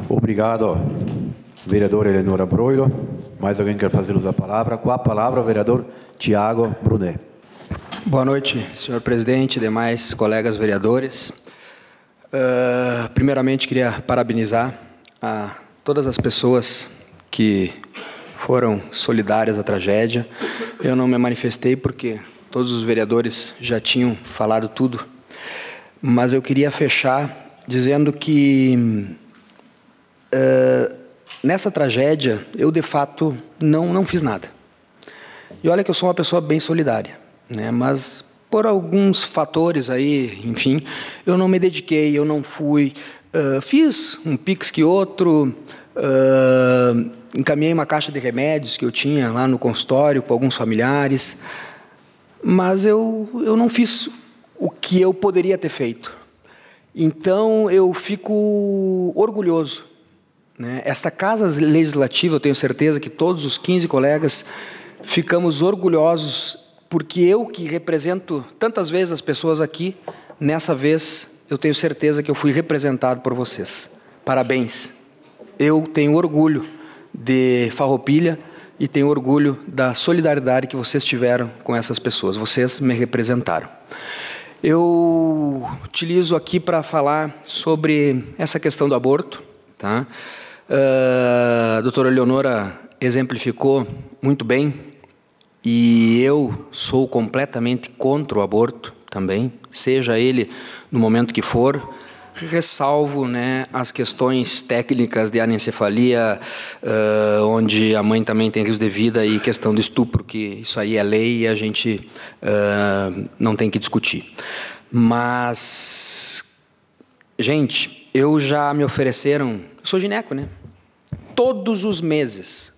Obrigado, vereador Eleonora Broilo. Mais alguém quer fazer uso da palavra? Com a palavra, o vereador Tiago Brunet. Boa noite, senhor presidente, demais colegas vereadores. Primeiramente, queria parabenizar a todas as pessoas que foram solidárias à tragédia. Eu não me manifestei porque todos os vereadores já tinham falado tudo, mas eu queria fechar dizendo que nessa tragédia eu de fato não fiz nada. E olha que eu sou uma pessoa bem solidária, né? Mas por alguns fatores aí, enfim, eu não me dediquei, eu não fui, fiz um pix que outro, encaminhei uma caixa de remédios que eu tinha lá no consultório para alguns familiares, mas eu não fiz o que eu poderia ter feito. Então eu fico orgulhoso, né? Esta Casa Legislativa, eu tenho certeza que todos os 15 colegas ficamos orgulhosos, porque eu que represento tantas vezes as pessoas aqui, nessa vez eu tenho certeza que eu fui representado por vocês. Parabéns. Eu tenho orgulho de Farroupilha e tenho orgulho da solidariedade que vocês tiveram com essas pessoas. Vocês me representaram. Eu utilizo aqui para falar sobre essa questão do aborto, tá? A doutora Eleonora exemplificou muito bem, e eu sou completamente contra o aborto também, seja ele no momento que for. Ressalvo, né, as questões técnicas de anencefalia, onde a mãe também tem risco de vida, e questão do estupro, que isso aí é lei e a gente não tem que discutir. Mas, gente, eu já me ofereceram, eu sou gineco, né? Todos os meses,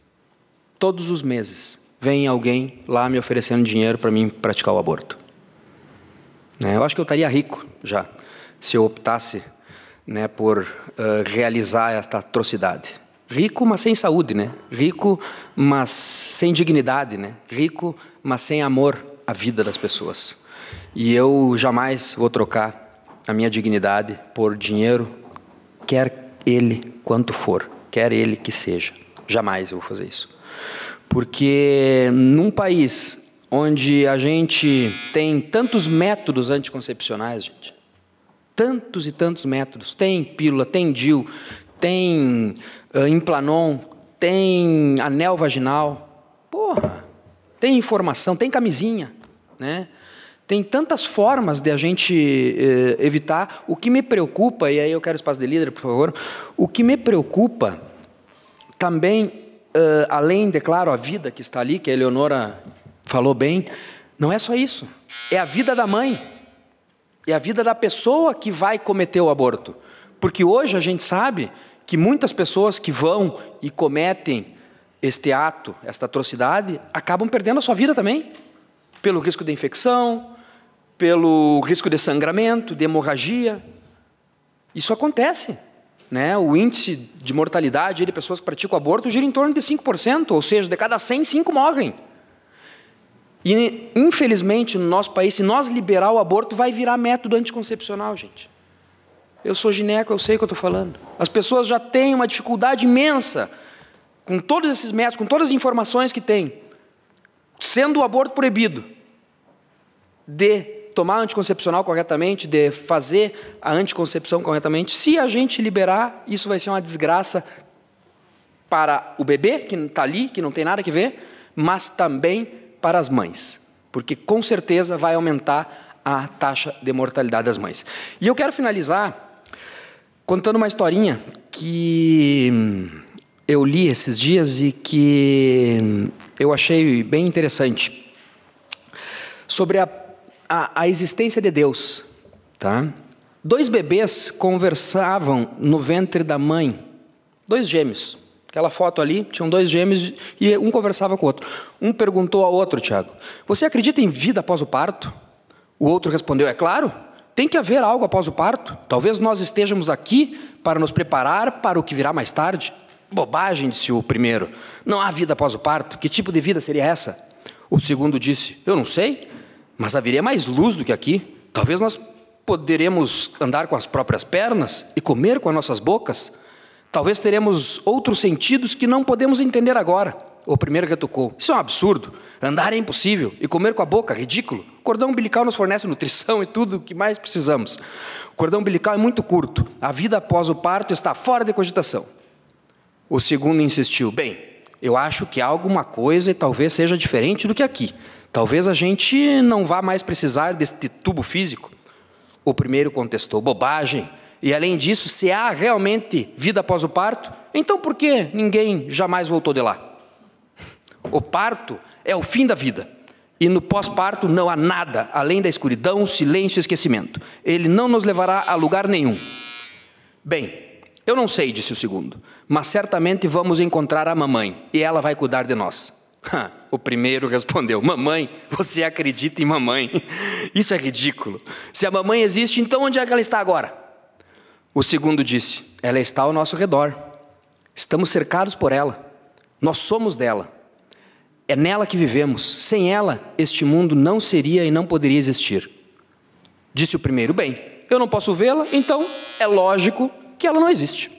vem alguém lá me oferecendo dinheiro para mim praticar o aborto. Eu acho que eu estaria rico já, se eu optasse, né, por realizar esta atrocidade. Rico, mas sem saúde, né? Rico, mas sem dignidade, né? Rico, mas sem amor à vida das pessoas. E eu jamais vou trocar a minha dignidade por dinheiro, quer ele quanto for, quer ele que seja. Jamais eu vou fazer isso. Porque num país onde a gente tem tantos métodos anticoncepcionais, gente, tantos e tantos métodos, tem pílula, tem DIU, tem Implanon, tem anel vaginal, porra, tem informação, tem camisinha, né? Tem tantas formas de a gente evitar. O que me preocupa, e aí eu quero espaço de líder, por favor, o que me preocupa também, além de, claro, a vida que está ali, que a Eleonora falou bem, não é só isso, é a vida da mãe, é a vida da pessoa que vai cometer o aborto. Porque hoje a gente sabe que muitas pessoas que vão e cometem este ato, esta atrocidade, acabam perdendo a sua vida também, pelo risco de infecção, pelo risco de sangramento, de hemorragia. Isso acontece, né? O índice de mortalidade de pessoas que praticam aborto gira em torno de 5%, ou seja, de cada 100, 5 morrem. E, infelizmente, no nosso país, se nós liberar o aborto, vai virar método anticoncepcional, gente. Eu sou gineco, eu sei o que eu estou falando. As pessoas já têm uma dificuldade imensa, com todos esses métodos, com todas as informações que têm, sendo o aborto proibido, de tomar anticoncepcional corretamente, de fazer a anticoncepção corretamente. Se a gente liberar, isso vai ser uma desgraça para o bebê, que está ali, que não tem nada que ver, mas também para as mães, porque com certeza vai aumentar a taxa de mortalidade das mães. E eu quero finalizar contando uma historinha que eu li esses dias e que eu achei bem interessante, sobre a existência de Deus. Tá? 2 bebês conversavam no ventre da mãe, 2 gêmeos. Aquela foto ali, tinham 2 gêmeos e um conversava com o outro. Um perguntou ao outro, Tiago, você acredita em vida após o parto? O outro respondeu, é claro, tem que haver algo após o parto. Talvez nós estejamos aqui para nos preparar para o que virá mais tarde. Bobagem, disse o primeiro. Não há vida após o parto. Que tipo de vida seria essa? O segundo disse, eu não sei, mas haveria mais luz do que aqui. Talvez nós poderemos andar com as próprias pernas e comer com as nossas bocas. Talvez teremos outros sentidos que não podemos entender agora. O primeiro retrucou, isso é um absurdo. Andar é impossível e comer com a boca, ridículo. O cordão umbilical nos fornece nutrição e tudo o que mais precisamos. O cordão umbilical é muito curto. A vida após o parto está fora de cogitação. O segundo insistiu, bem, eu acho que há alguma coisa e talvez seja diferente do que aqui. Talvez a gente não vá mais precisar deste tubo físico. O primeiro contestou, bobagem. E além disso, se há realmente vida após o parto, então por que ninguém jamais voltou de lá? O parto é o fim da vida. E no pós-parto não há nada, além da escuridão, silêncio e esquecimento. Ele não nos levará a lugar nenhum. Bem, eu não sei, disse o segundo, mas certamente vamos encontrar a mamãe, e ela vai cuidar de nós. O primeiro respondeu, mamãe, você acredita em mamãe? Isso é ridículo. Se a mamãe existe, então onde é que ela está agora? O segundo disse, ela está ao nosso redor. Estamos cercados por ela. Nós somos dela. É nela que vivemos. Sem ela, este mundo não seria e não poderia existir. Disse o primeiro, bem, eu não posso vê-la, então é lógico que ela não existe.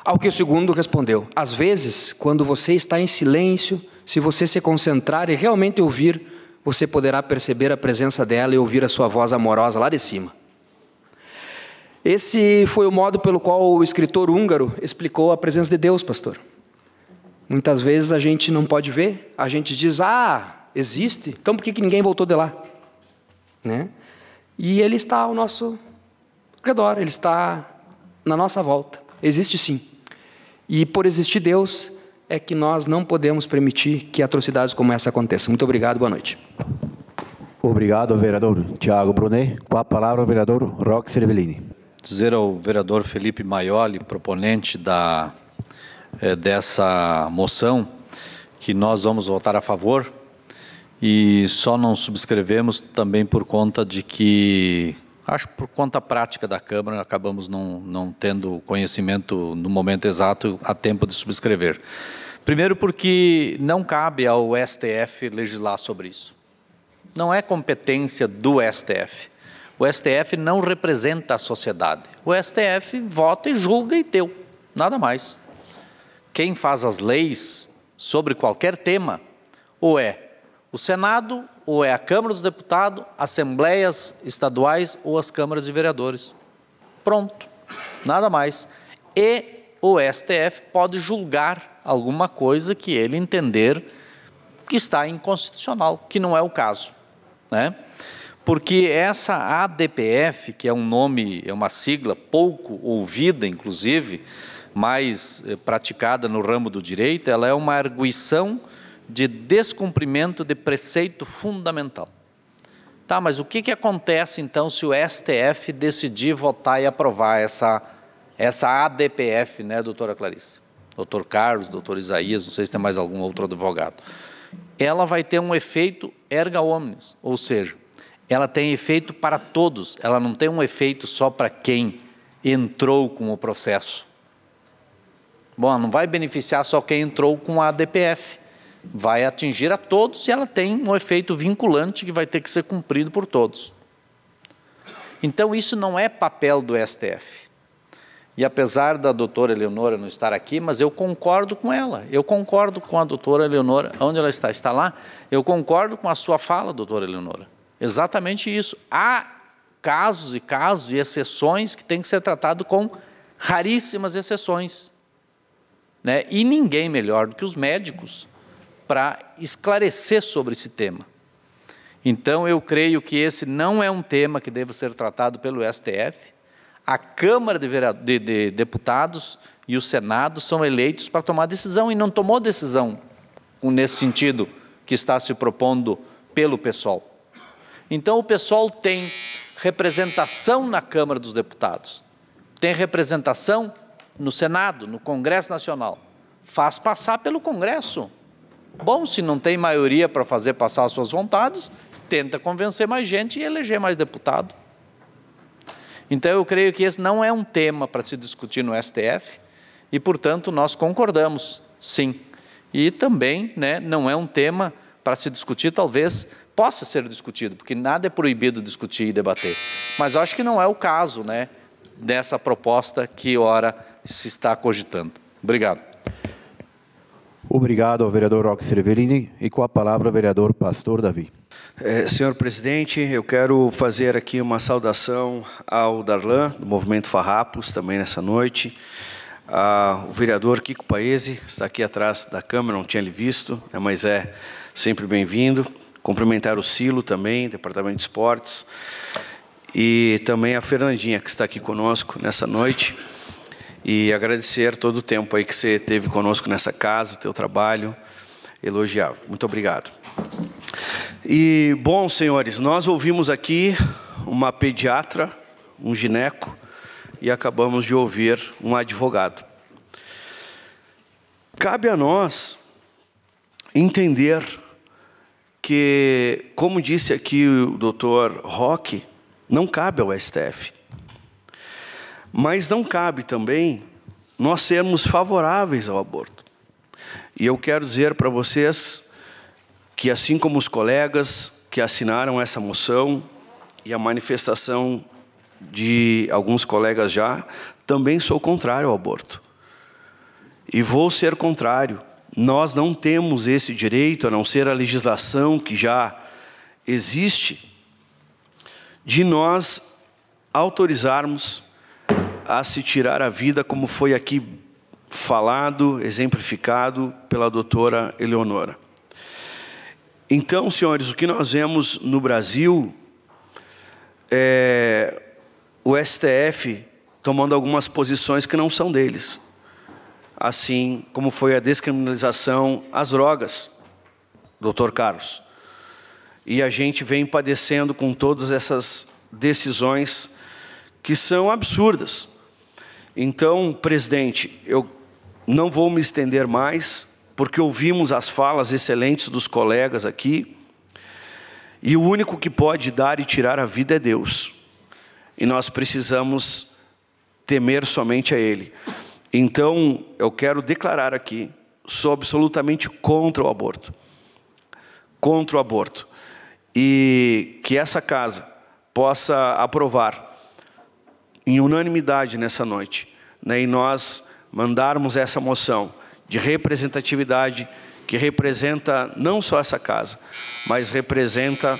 Ao que o segundo respondeu, às vezes, quando você está em silêncio, se você se concentrar e realmente ouvir, você poderá perceber a presença dela e ouvir a sua voz amorosa lá de cima. Esse foi o modo pelo qual o escritor húngaro explicou a presença de Deus, pastor. Muitas vezes a gente não pode ver, a gente diz, existe, então por que ninguém voltou de lá? Né? E ele está ao nosso redor, ele está na nossa volta, existe sim. E por existir Deus, é que nós não podemos permitir que atrocidades como essa aconteçam. Muito obrigado, boa noite. Obrigado, vereador Tiago Brunet. Com a palavra, o vereador Roque Cervellini. Dizer ao vereador Felipe Maioli, proponente dessa moção, que nós vamos votar a favor e só não subscrevemos também por conta de que, acho por conta prática da Câmara, acabamos não tendo conhecimento no momento exato a tempo de subscrever. Primeiro porque não cabe ao STF legislar sobre isso. Não é competência do STF. O STF não representa a sociedade. O STF vota e julga e deu, nada mais. Quem faz as leis sobre qualquer tema, ou é o Senado, ou é a Câmara dos Deputados, Assembleias Estaduais ou as Câmaras de Vereadores. Pronto, nada mais. E o STF pode julgar alguma coisa que ele entender que está inconstitucional, que não é o caso, né? Porque essa ADPF, que é um nome, é uma sigla pouco ouvida, inclusive, mais praticada no ramo do direito, ela é uma arguição de descumprimento de preceito fundamental. Tá, mas o que acontece, então, se o STF decidir votar e aprovar essa ADPF, né, doutora Clarice? Doutor Carlos, doutor Isaías, não sei se tem mais algum outro advogado. Ela vai ter um efeito erga omnes, ou seja, ela tem efeito para todos, ela não tem um efeito só para quem entrou com o processo. Bom, não vai beneficiar só quem entrou com a ADPF, vai atingir a todos e ela tem um efeito vinculante que vai ter que ser cumprido por todos. Então, isso não é papel do STF. E apesar da doutora Eleonora não estar aqui, mas eu concordo com ela, eu concordo com a doutora Eleonora, onde ela está? Está lá? Eu concordo com a sua fala, doutora Eleonora. Exatamente isso. Há casos e exceções que têm que ser tratados com raríssimas exceções. né? E ninguém melhor do que os médicos para esclarecer sobre esse tema. Então, eu creio que esse não é um tema que deva ser tratado pelo STF. A Câmara de Deputados e o Senado são eleitos para tomar decisão, e não tomou decisão nesse sentido que está se propondo pelo PSOL. Então, o PSOL tem representação na Câmara dos Deputados, tem representação no Senado, no Congresso Nacional. Faz passar pelo Congresso. Bom, se não tem maioria para fazer passar as suas vontades, tenta convencer mais gente e eleger mais deputado. Então, eu creio que esse não é um tema para se discutir no STF e, portanto, nós concordamos, sim. E também, né, não é um tema para se discutir, talvez possa ser discutido, porque nada é proibido discutir e debater. Mas acho que não é o caso, né, dessa proposta que, ora, se está cogitando. Obrigado. Obrigado ao vereador Roque Cervellini. E com a palavra o vereador Pastor Davi. Senhor presidente, eu quero fazer aqui uma saudação ao Darlan, do Movimento Farrapos, também nessa noite. O vereador Kiko Paese está aqui atrás da câmera, não tinha ele visto, mas é sempre bem-vindo. Cumprimentar o Silo também, Departamento de Esportes. E também a Fernandinha, que está aqui conosco nessa noite. E agradecer todo o tempo aí que você teve conosco nessa casa, o teu trabalho elogiável. Muito obrigado. E, bom, senhores, nós ouvimos aqui uma pediatra, um gineco, e acabamos de ouvir um advogado. Cabe a nós entender que, como disse aqui o doutor Roque, não cabe ao STF. Mas não cabe também nós sermos favoráveis ao aborto. E eu quero dizer para vocês que, assim como os colegas que assinaram essa moção e a manifestação de alguns colegas já, também sou contrário ao aborto. E vou ser contrário. Nós não temos esse direito, a não ser a legislação que já existe, de nós autorizarmos a se tirar a vida, como foi aqui falado, exemplificado pela doutora Eleonora. Então, senhores, o que nós vemos no Brasil é o STF tomando algumas posições que não são deles. Assim como foi a descriminalização às drogas, doutor Carlos. E a gente vem padecendo com todas essas decisões que são absurdas. Então, presidente, eu não vou me estender mais, porque ouvimos as falas excelentes dos colegas aqui, e o único que pode dar e tirar a vida é Deus. E nós precisamos temer somente a Ele. Então, eu quero declarar aqui, sou absolutamente contra o aborto. Contra o aborto. E que essa casa possa aprovar em unanimidade nessa noite, né, e nós mandarmos essa moção de representatividade que representa não só essa casa, mas representa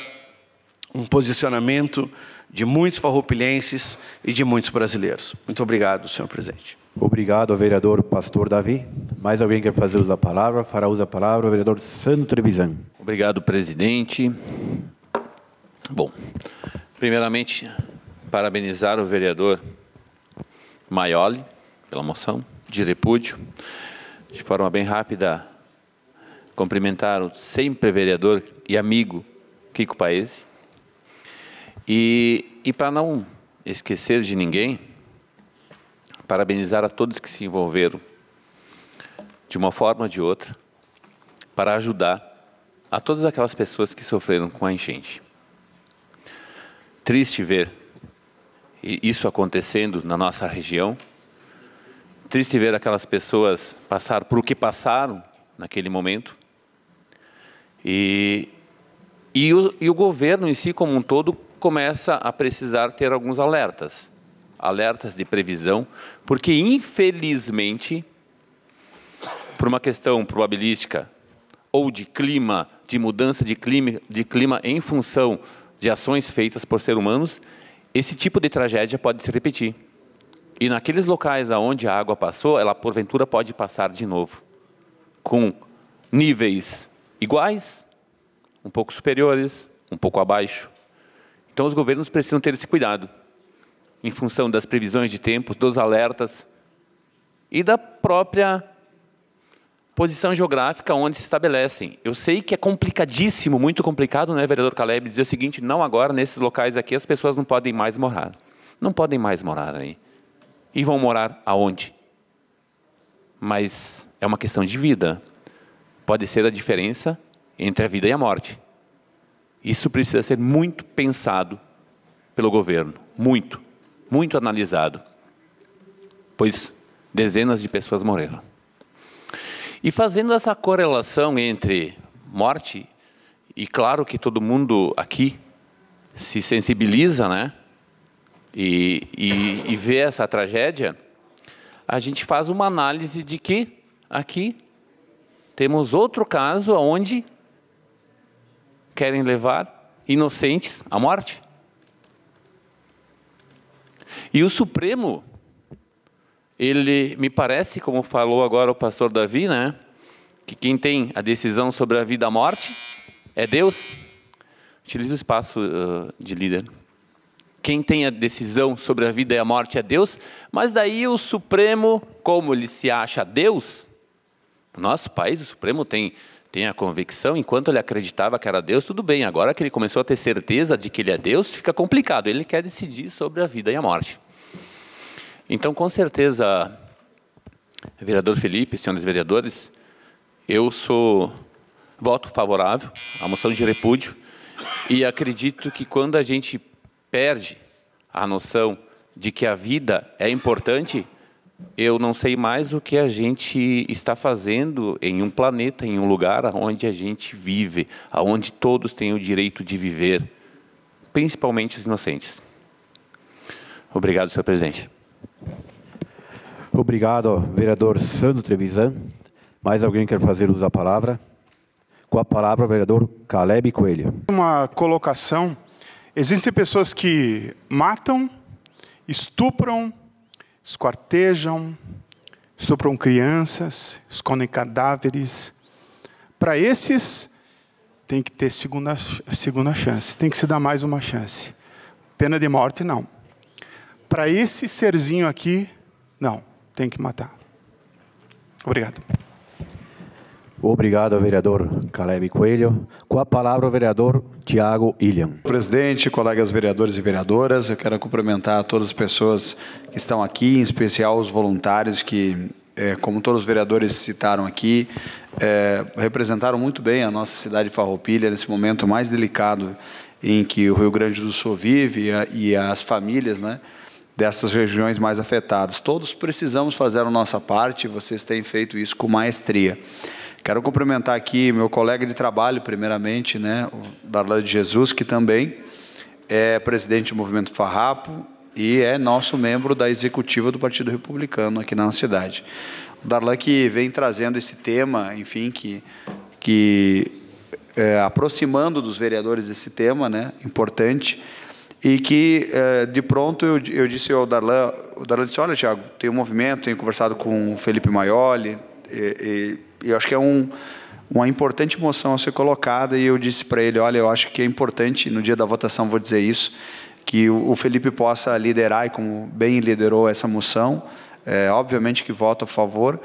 um posicionamento de muitos farroupilhenses e de muitos brasileiros. Muito obrigado, senhor presidente. Obrigado ao vereador Pastor Davi. Mais alguém quer fazer uso da palavra? Fará uso da palavra o vereador Sandro Trevisan. Obrigado, presidente. Bom, primeiramente, parabenizar o vereador Maioli pela moção de repúdio. De forma bem rápida, cumprimentar o sempre vereador e amigo Kiko Paese. E para não esquecer de ninguém, parabenizar a todos que se envolveram de uma forma ou de outra para ajudar a todas aquelas pessoas que sofreram com a enchente. Triste ver isso acontecendo na nossa região. Triste ver aquelas pessoas passar por o que passaram naquele momento. E o governo em si, como um todo, começa a precisar ter alguns alertas. Alertas de previsão, porque, infelizmente, por uma questão probabilística ou de clima, de mudança de clima em função de ações feitas por seres humanos, esse tipo de tragédia pode se repetir. E naqueles locais onde a água passou, ela porventura pode passar de novo, com níveis iguais, um pouco superiores, um pouco abaixo. Então os governos precisam ter esse cuidado, em função das previsões de tempo, dos alertas e da própria posição geográfica onde se estabelecem. Eu sei que é complicadíssimo, muito complicado, né, vereador Caleb, dizer o seguinte: não, agora nesses locais aqui as pessoas não podem mais morar. Não podem mais morar aí. E vão morar aonde? Mas é uma questão de vida. Pode ser a diferença entre a vida e a morte. Isso precisa ser muito pensado pelo governo. Muito, muito analisado. Pois dezenas de pessoas morreram. E fazendo essa correlação entre morte, e claro que todo mundo aqui se sensibiliza, né? E vê essa tragédia, a gente faz uma análise de que aqui temos outro caso onde querem levar inocentes à morte. E o Supremo, ele me parece, como falou agora o pastor Davi, né, que quem tem a decisão sobre a vida e a morte é Deus. Utilize o espaço de líder. Quem tem a decisão sobre a vida e a morte é Deus, mas daí o Supremo, como ele se acha Deus, no nosso país o Supremo tem a convicção, enquanto ele acreditava que era Deus, tudo bem. Agora que ele começou a ter certeza de que ele é Deus, fica complicado. Ele quer decidir sobre a vida e a morte. Então, com certeza, vereador Felipe, senhores vereadores, eu voto favorável à moção de repúdio e acredito que quando a gente perde a noção de que a vida é importante, eu não sei mais o que a gente está fazendo em um planeta, em um lugar onde a gente vive, onde todos têm o direito de viver, principalmente os inocentes. Obrigado, senhor presidente. Obrigado, vereador Sandro Trevisan. Mais alguém quer fazer uso da palavra? Com a palavra, o vereador Caleb Coelho. Uma colocação. Existem pessoas que matam, estupram, esquartejam, estupram crianças, escondem cadáveres. Para esses, tem que ter segunda chance, tem que se dar mais uma chance. Pena de morte, não. Para esse serzinho aqui, não, tem que matar. Obrigado. Obrigado, vereador Caleb Coelho. Com a palavra, o vereador Tiago Ilian. Presidente, colegas vereadores e vereadoras, eu quero cumprimentar todas as pessoas que estão aqui, em especial os voluntários que, como todos os vereadores citaram aqui, representaram muito bem a nossa cidade de Farroupilha nesse momento mais delicado em que o Rio Grande do Sul vive e as famílias, né, dessas regiões mais afetadas. Todos precisamos fazer a nossa parte, vocês têm feito isso com maestria. Quero cumprimentar aqui meu colega de trabalho, primeiramente, né, o Darlan de Jesus, que também é presidente do Movimento Farrapo e é nosso membro da executiva do Partido Republicano aqui na cidade. O Darlan que vem trazendo esse tema, enfim, aproximando dos vereadores esse tema, né, importante, e que, de pronto, eu disse ao Darlan, o Darlan disse: olha, Tiago, tem um movimento, tenho conversado com o Felipe Maioli, eu acho que é uma importante moção a ser colocada, e eu disse para ele: olha, eu acho que é importante, no dia da votação vou dizer isso, que o Felipe possa liderar, e como bem liderou essa moção, obviamente que voto a favor,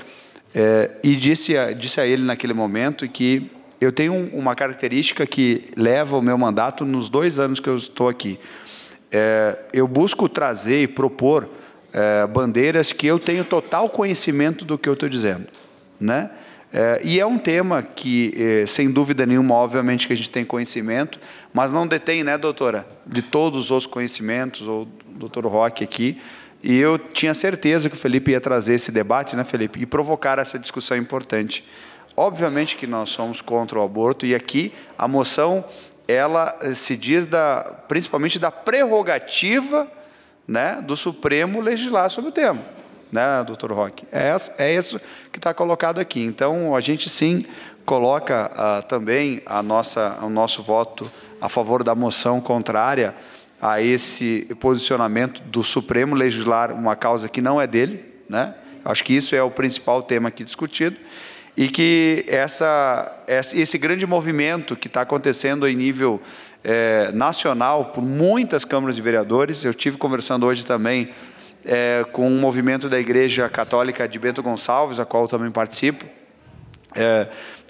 e disse a ele naquele momento que eu tenho uma característica que leva o meu mandato nos 2 anos que eu estou aqui. Eu busco trazer e propor bandeiras que eu tenho total conhecimento do que eu estou dizendo, né? E é um tema que, sem dúvida nenhuma, obviamente que a gente tem conhecimento, mas não detém, né, doutora, de todos os conhecimentos, ou o doutor Roque aqui, e eu tinha certeza que o Felipe ia trazer esse debate, né, Felipe, e provocar essa discussão importante. Obviamente que nós somos contra o aborto, e aqui a moção, ela se diz principalmente da prerrogativa, né, do Supremo legislar sobre o tema, né, doutor Roque? É isso que está colocado aqui. Então, a gente sim coloca também o nosso voto a favor da moção contrária a esse posicionamento do Supremo legislar uma causa que não é dele, né? Acho que isso é o principal tema aqui discutido, e que esse grande movimento que está acontecendo em nível nacional por muitas câmaras de vereadores. Eu estive conversando hoje também com um movimento da Igreja Católica de Bento Gonçalves, a qual eu também participo,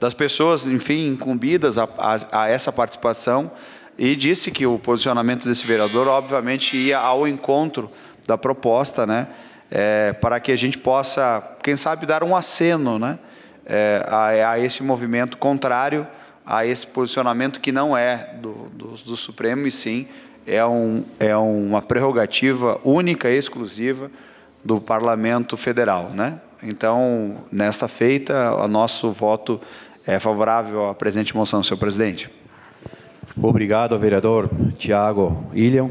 das pessoas, enfim, incumbidas a essa participação, e disse que o posicionamento desse vereador, obviamente, ia ao encontro da proposta, né, para que a gente possa, quem sabe, dar um aceno, né, a esse movimento contrário a esse posicionamento que não é do Supremo, e sim é uma prerrogativa única e exclusiva do Parlamento Federal, né? Então, nesta feita, o nosso voto é favorável à presente moção, senhor presidente. Obrigado, vereador Tiago Ilion.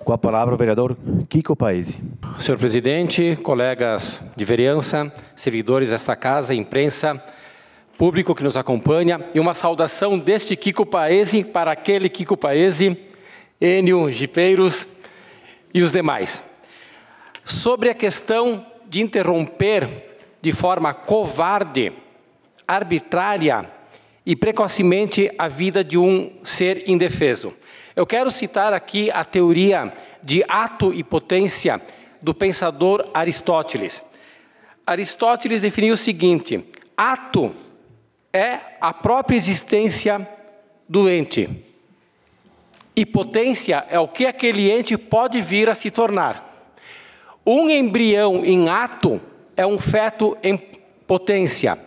Com a palavra, o vereador Kiko Paese. Senhor presidente, colegas de vereança, servidores desta casa, imprensa, público que nos acompanha, e uma saudação deste Kiko Paese para aquele Kiko Paese, Enio, Jipeiros e os demais. Sobre a questão de interromper de forma covarde, arbitrária e precocemente a vida de um ser indefeso. Eu quero citar aqui a teoria de ato e potência do pensador Aristóteles. Aristóteles definiu o seguinte: ato é a própria existência do ente, e potência é o que aquele ente pode vir a se tornar. Um embrião em ato é um feto em potência.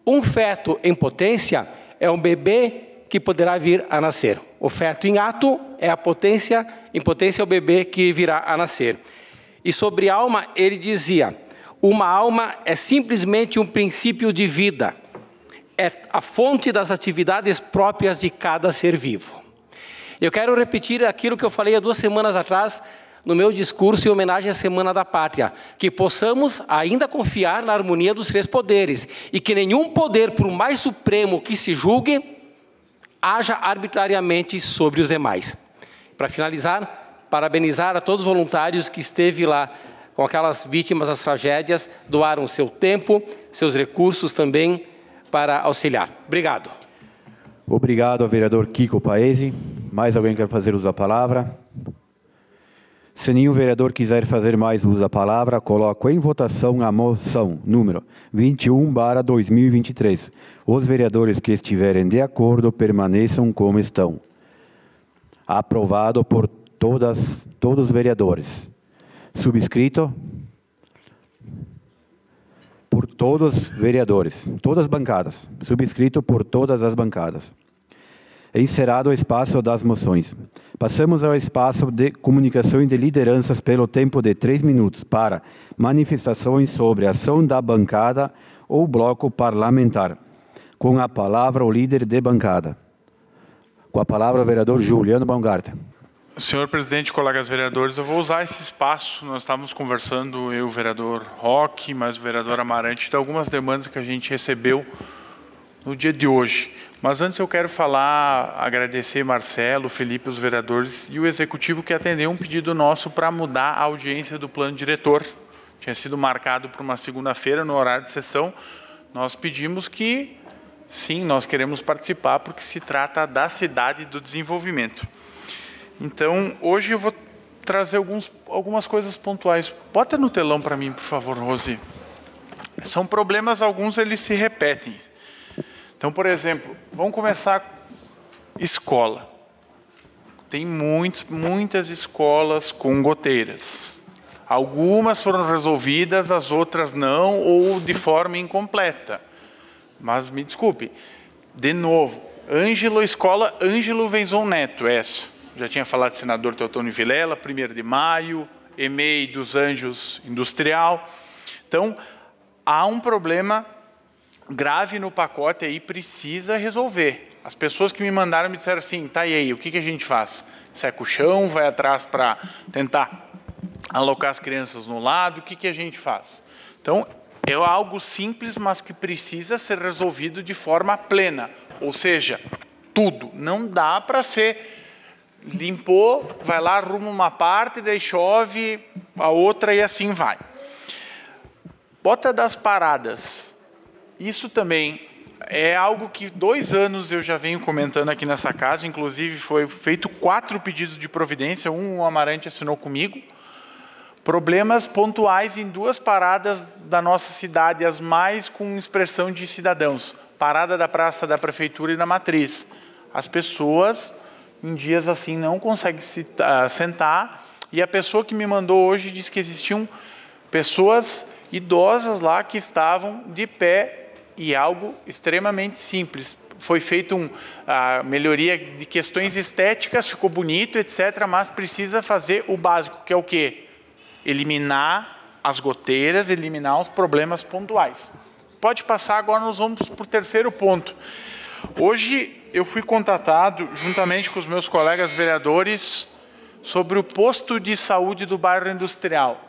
Um feto em potência é um bebê que poderá vir a nascer. O feto em ato é a potência, em potência é o bebê que virá a nascer. E sobre alma, ele dizia: uma alma é simplesmente um princípio de vida. É a fonte das atividades próprias de cada ser vivo. Eu quero repetir aquilo que eu falei há 2 semanas atrás, no meu discurso em homenagem à Semana da Pátria, que possamos ainda confiar na harmonia dos 3 poderes, e que nenhum poder, por mais supremo que se julgue, haja arbitrariamente sobre os demais. Para finalizar, parabenizar a todos os voluntários que esteve lá com aquelas vítimas das tragédias, doaram seu tempo, seus recursos também para auxiliar. Obrigado. Obrigado ao vereador Kiko Paese. Mais alguém quer fazer uso da palavra? Se nenhum vereador quiser fazer mais uso da palavra, coloco em votação a moção número 21/2023. Os vereadores que estiverem de acordo permaneçam como estão. Aprovado por todos os vereadores. Subscrito por todos os vereadores, todas as bancadas. Subscrito por todas as bancadas. Encerrado o espaço das moções. Passamos ao espaço de comunicações de lideranças pelo tempo de 3 minutos para manifestações sobre a ação da bancada ou bloco parlamentar. Com a palavra o líder de bancada. Com a palavra o vereador Juliano Baumgarten. Senhor presidente, colegas vereadores, eu vou usar esse espaço. Nós estávamos conversando, eu, o vereador Roque, mas o vereador Amarante, de algumas demandas que a gente recebeu no dia de hoje. Mas antes eu quero agradecer Marcelo, Felipe, os vereadores e o executivo que atendeu um pedido nosso para mudar a audiência do plano diretor. Tinha sido marcado para uma segunda-feira no horário de sessão. Nós pedimos que, sim, nós queremos participar porque se trata da cidade e do desenvolvimento. Então, hoje eu vou trazer algumas coisas pontuais. Bota no telão para mim, por favor, Rosi. São problemas, alguns eles se repetem. Então, por exemplo, vamos começar escola. Tem muitas escolas com goteiras. Algumas foram resolvidas, as outras não, ou de forma incompleta. Mas me desculpe, de novo, escola Ângelo Venzon Neto, essa. Já tinha falado de senador Teotônio Vilela, 1º de maio, EMEI dos Anjos Industrial. Então, há um problema grave no pacote aí, precisa resolver. As pessoas que me mandaram me disseram assim: tá, e aí, o que a gente faz? Seca o chão, vai atrás para tentar alocar as crianças no lado, o que a gente faz? Então, é algo simples, mas que precisa ser resolvido de forma plena, ou seja, tudo. Não dá para ser limpou, vai lá, arruma uma parte, daí chove a outra e assim vai. Bota das paradas. Isso também é algo que 2 anos eu já venho comentando aqui nessa casa, inclusive foi feito 4 pedidos de providência, um o Amarante assinou comigo. Problemas pontuais em 2 paradas da nossa cidade, as mais com expressão de cidadãos. Parada da Praça da Prefeitura e na Matriz. As pessoas, em dias assim, não conseguem sentar. E a pessoa que me mandou hoje disse que existiam pessoas idosas lá que estavam de pé e algo extremamente simples. Foi feita a melhoria de questões estéticas, ficou bonito, etc., mas precisa fazer o básico, que é o quê? Eliminar as goteiras, eliminar os problemas pontuais. Pode passar, agora nós vamos para o 3º ponto. Hoje eu fui contatado, juntamente com os meus colegas vereadores, sobre o posto de saúde do bairro industrial.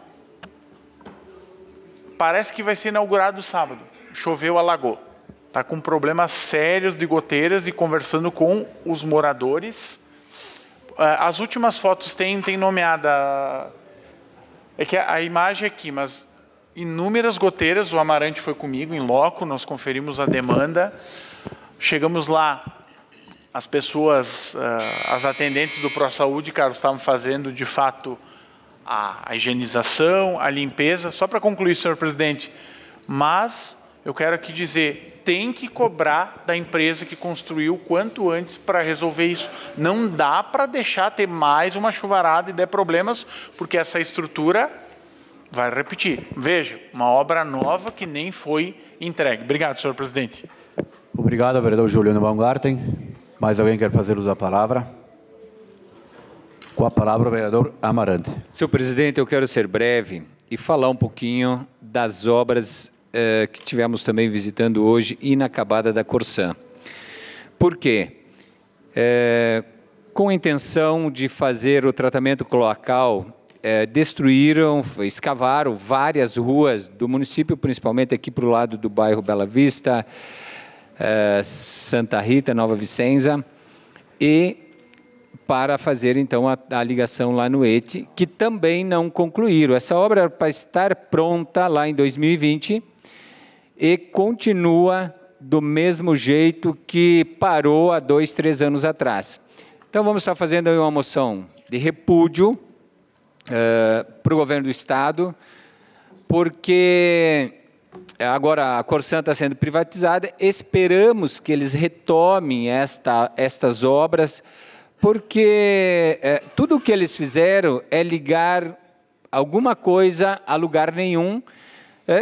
Parece que vai ser inaugurado sábado. Choveu, alagou. Está com problemas sérios de goteiras e conversando com os moradores. As últimas fotos tem nomeada... É que a imagem é aqui, mas inúmeras goteiras, o Amarante foi comigo em loco, nós conferimos a demanda. Chegamos lá, as pessoas, as atendentes do ProSaúde, Carlos, estavam fazendo de fato a higienização, a limpeza. Só para concluir, senhor presidente, mas eu quero aqui dizer, tem que cobrar da empresa que construiu o quanto antes para resolver isso. Não dá para deixar ter mais uma chuvarada e der problemas, porque essa estrutura vai repetir. Veja, uma obra nova que nem foi entregue. Obrigado, senhor presidente. Obrigado, vereador Juliano Baumgarten. Mais alguém quer fazer uso da palavra? Com a palavra, o vereador Amarante. Senhor presidente, eu quero ser breve e falar um pouquinho das obras que tivemos também visitando hoje, inacabada da Corsan. Por quê? Com a intenção de fazer o tratamento cloacal, escavaram várias ruas do município, principalmente aqui para o lado do bairro Bela Vista, Santa Rita, Nova Vicenza, e para fazer então a ligação lá no ET, que também não concluíram. Essa obra era para estar pronta lá em 2020 e continua do mesmo jeito que parou há 2, 3 anos atrás. Então vamos estar fazendo aí uma moção de repúdio para o governo do Estado, porque agora a Corsan está sendo privatizada, esperamos que eles retomem estas obras, porque tudo o que eles fizeram é ligar alguma coisa a lugar nenhum,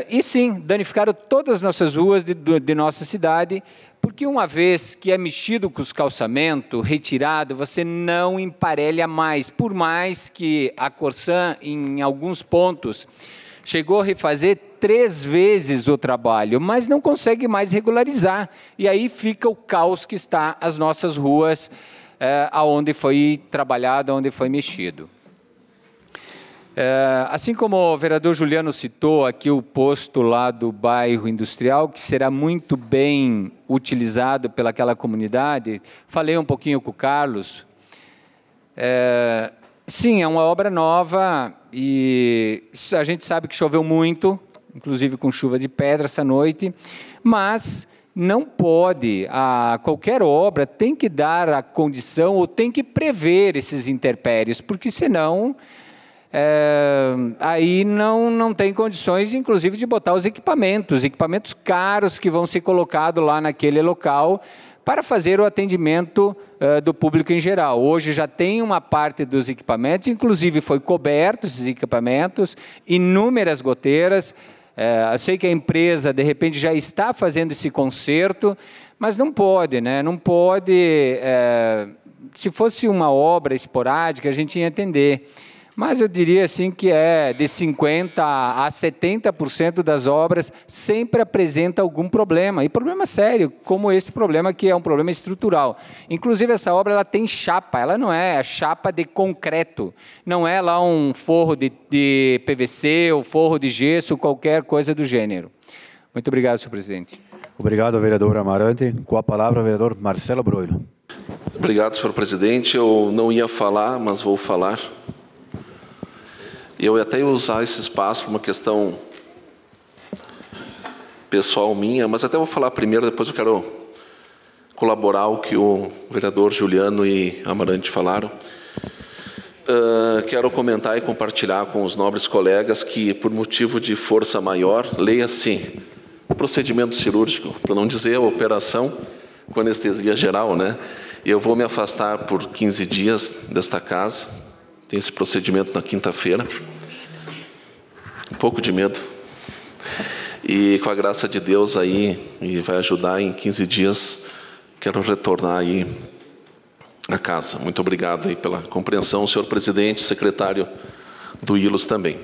e sim, danificaram todas as nossas ruas de nossa cidade, porque uma vez que é mexido com os calçamentos, retirado, você não emparelha mais, por mais que a Corsan, em alguns pontos, chegou a refazer 3 vezes o trabalho, mas não consegue mais regularizar, e aí fica o caos que está as nossas ruas, aonde foi trabalhado, onde foi mexido. Assim como o vereador Juliano citou aqui o posto lá do bairro industrial, que será muito bem utilizado pelaquela comunidade, falei um pouquinho com o Carlos. Sim, é uma obra nova e a gente sabe que choveu muito, inclusive com chuva de pedra essa noite, mas não pode, qualquer obra tem que dar a condição ou tem que prever esses intempéries, porque senão aí não tem condições, inclusive, de botar os equipamentos caros que vão ser colocados lá naquele local para fazer o atendimento do público em geral. Hoje já tem uma parte dos equipamentos, inclusive foi coberto esses equipamentos, inúmeras goteiras. Eu sei que a empresa, de repente, já está fazendo esse conserto, mas não pode, né? Não pode. Se fosse uma obra esporádica, a gente ia entender. Mas eu diria assim que de 50% a 70% das obras sempre apresenta algum problema, e problema sério, como esse problema que é um problema estrutural. Inclusive essa obra ela tem chapa, ela não é chapa de concreto, não é lá um forro de PVC ou forro de gesso, qualquer coisa do gênero. Muito obrigado, senhor presidente. Obrigado, vereador Amarante. Com a palavra, vereador Marcelo Broilo. Obrigado, senhor presidente. Eu não ia falar, mas vou falar. Eu até ia usar esse espaço para uma questão pessoal minha, mas até vou falar primeiro, depois eu quero colaborar o que o vereador Juliano e Amarante falaram. Quero comentar e compartilhar com os nobres colegas que, por motivo de força maior, leia-se procedimento cirúrgico, para não dizer a operação com anestesia geral, né? Eu vou me afastar por 15 dias desta casa. Tem esse procedimento na quinta-feira. Um pouco de medo. E com a graça de Deus aí, e vai ajudar em 15 dias, quero retornar aí à casa. Muito obrigado aí pela compreensão, senhor presidente, secretário do ILOS também.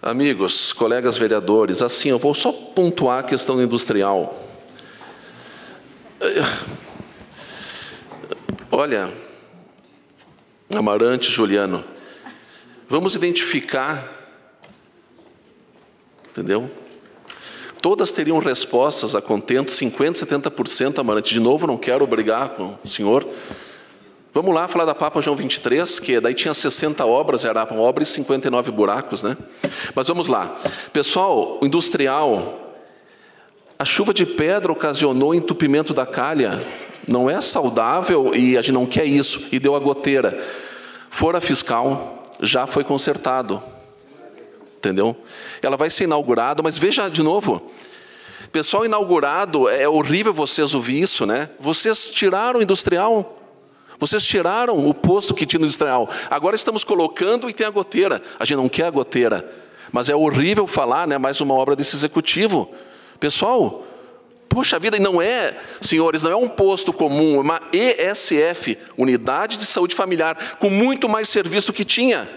Amigos, colegas vereadores, assim, eu vou só pontuar a questão industrial. Olha, Amarante, Juliano, vamos identificar, entendeu? Todas teriam respostas a contento, 50%, 70%, Amarante. De novo, não quero brigar com o senhor. Vamos lá falar da Papa João 23, que daí tinha 60 obras, era uma obra e 59 buracos, né? Mas vamos lá. Pessoal, o industrial, a chuva de pedra ocasionou entupimento da calha. Não é saudável e a gente não quer isso. E deu a goteira. Fora fiscal, já foi consertado. Entendeu? Ela vai ser inaugurada, mas veja de novo. Pessoal, inaugurado, é horrível vocês ouvir isso, né? Vocês tiraram o industrial. Vocês tiraram o posto que tinha no industrial. Agora estamos colocando e tem a goteira. A gente não quer a goteira. Mas é horrível falar, né? Mais uma obra desse executivo. Pessoal, puxa vida, e não é, senhores, não é um posto comum, é uma ESF, Unidade de Saúde Familiar, com muito mais serviço que tinha.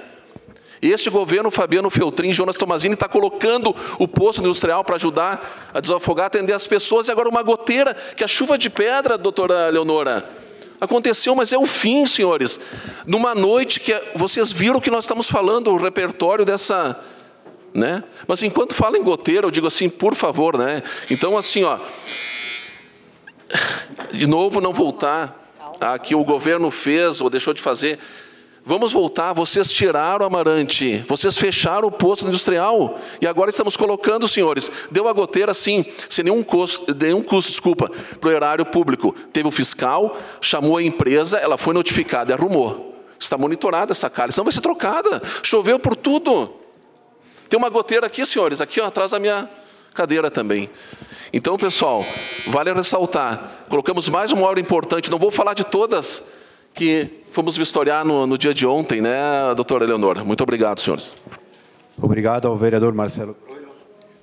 Este governo, Fabiano Feltrin, Jonas Tomazini, está colocando o posto industrial para ajudar a desafogar, atender as pessoas, e agora uma goteira, que a chuva de pedra, doutora Leonora, aconteceu, mas é o fim, senhores. Numa noite que vocês viram que nós estamos falando, o repertório dessa, né? Mas enquanto fala em goteira, eu digo assim, por favor, né? Então, assim, ó, de novo, não voltar a que o governo fez ou deixou de fazer. Vamos voltar, vocês tiraram, Amarante, vocês fecharam o posto industrial, e agora estamos colocando, senhores, deu a goteira, sim, sem nenhum custo, desculpa, para o erário público. Teve o fiscal, chamou a empresa, ela foi notificada e arrumou. Está monitorada essa calha, senão vai ser trocada. Choveu por tudo. Tem uma goteira aqui, senhores, aqui ó, atrás da minha cadeira também. Então, pessoal, vale ressaltar, colocamos mais uma obra importante, não vou falar de todas que fomos vistoriar no dia de ontem, né, doutora Eleonora? Muito obrigado, senhores. Obrigado ao vereador Marcelo.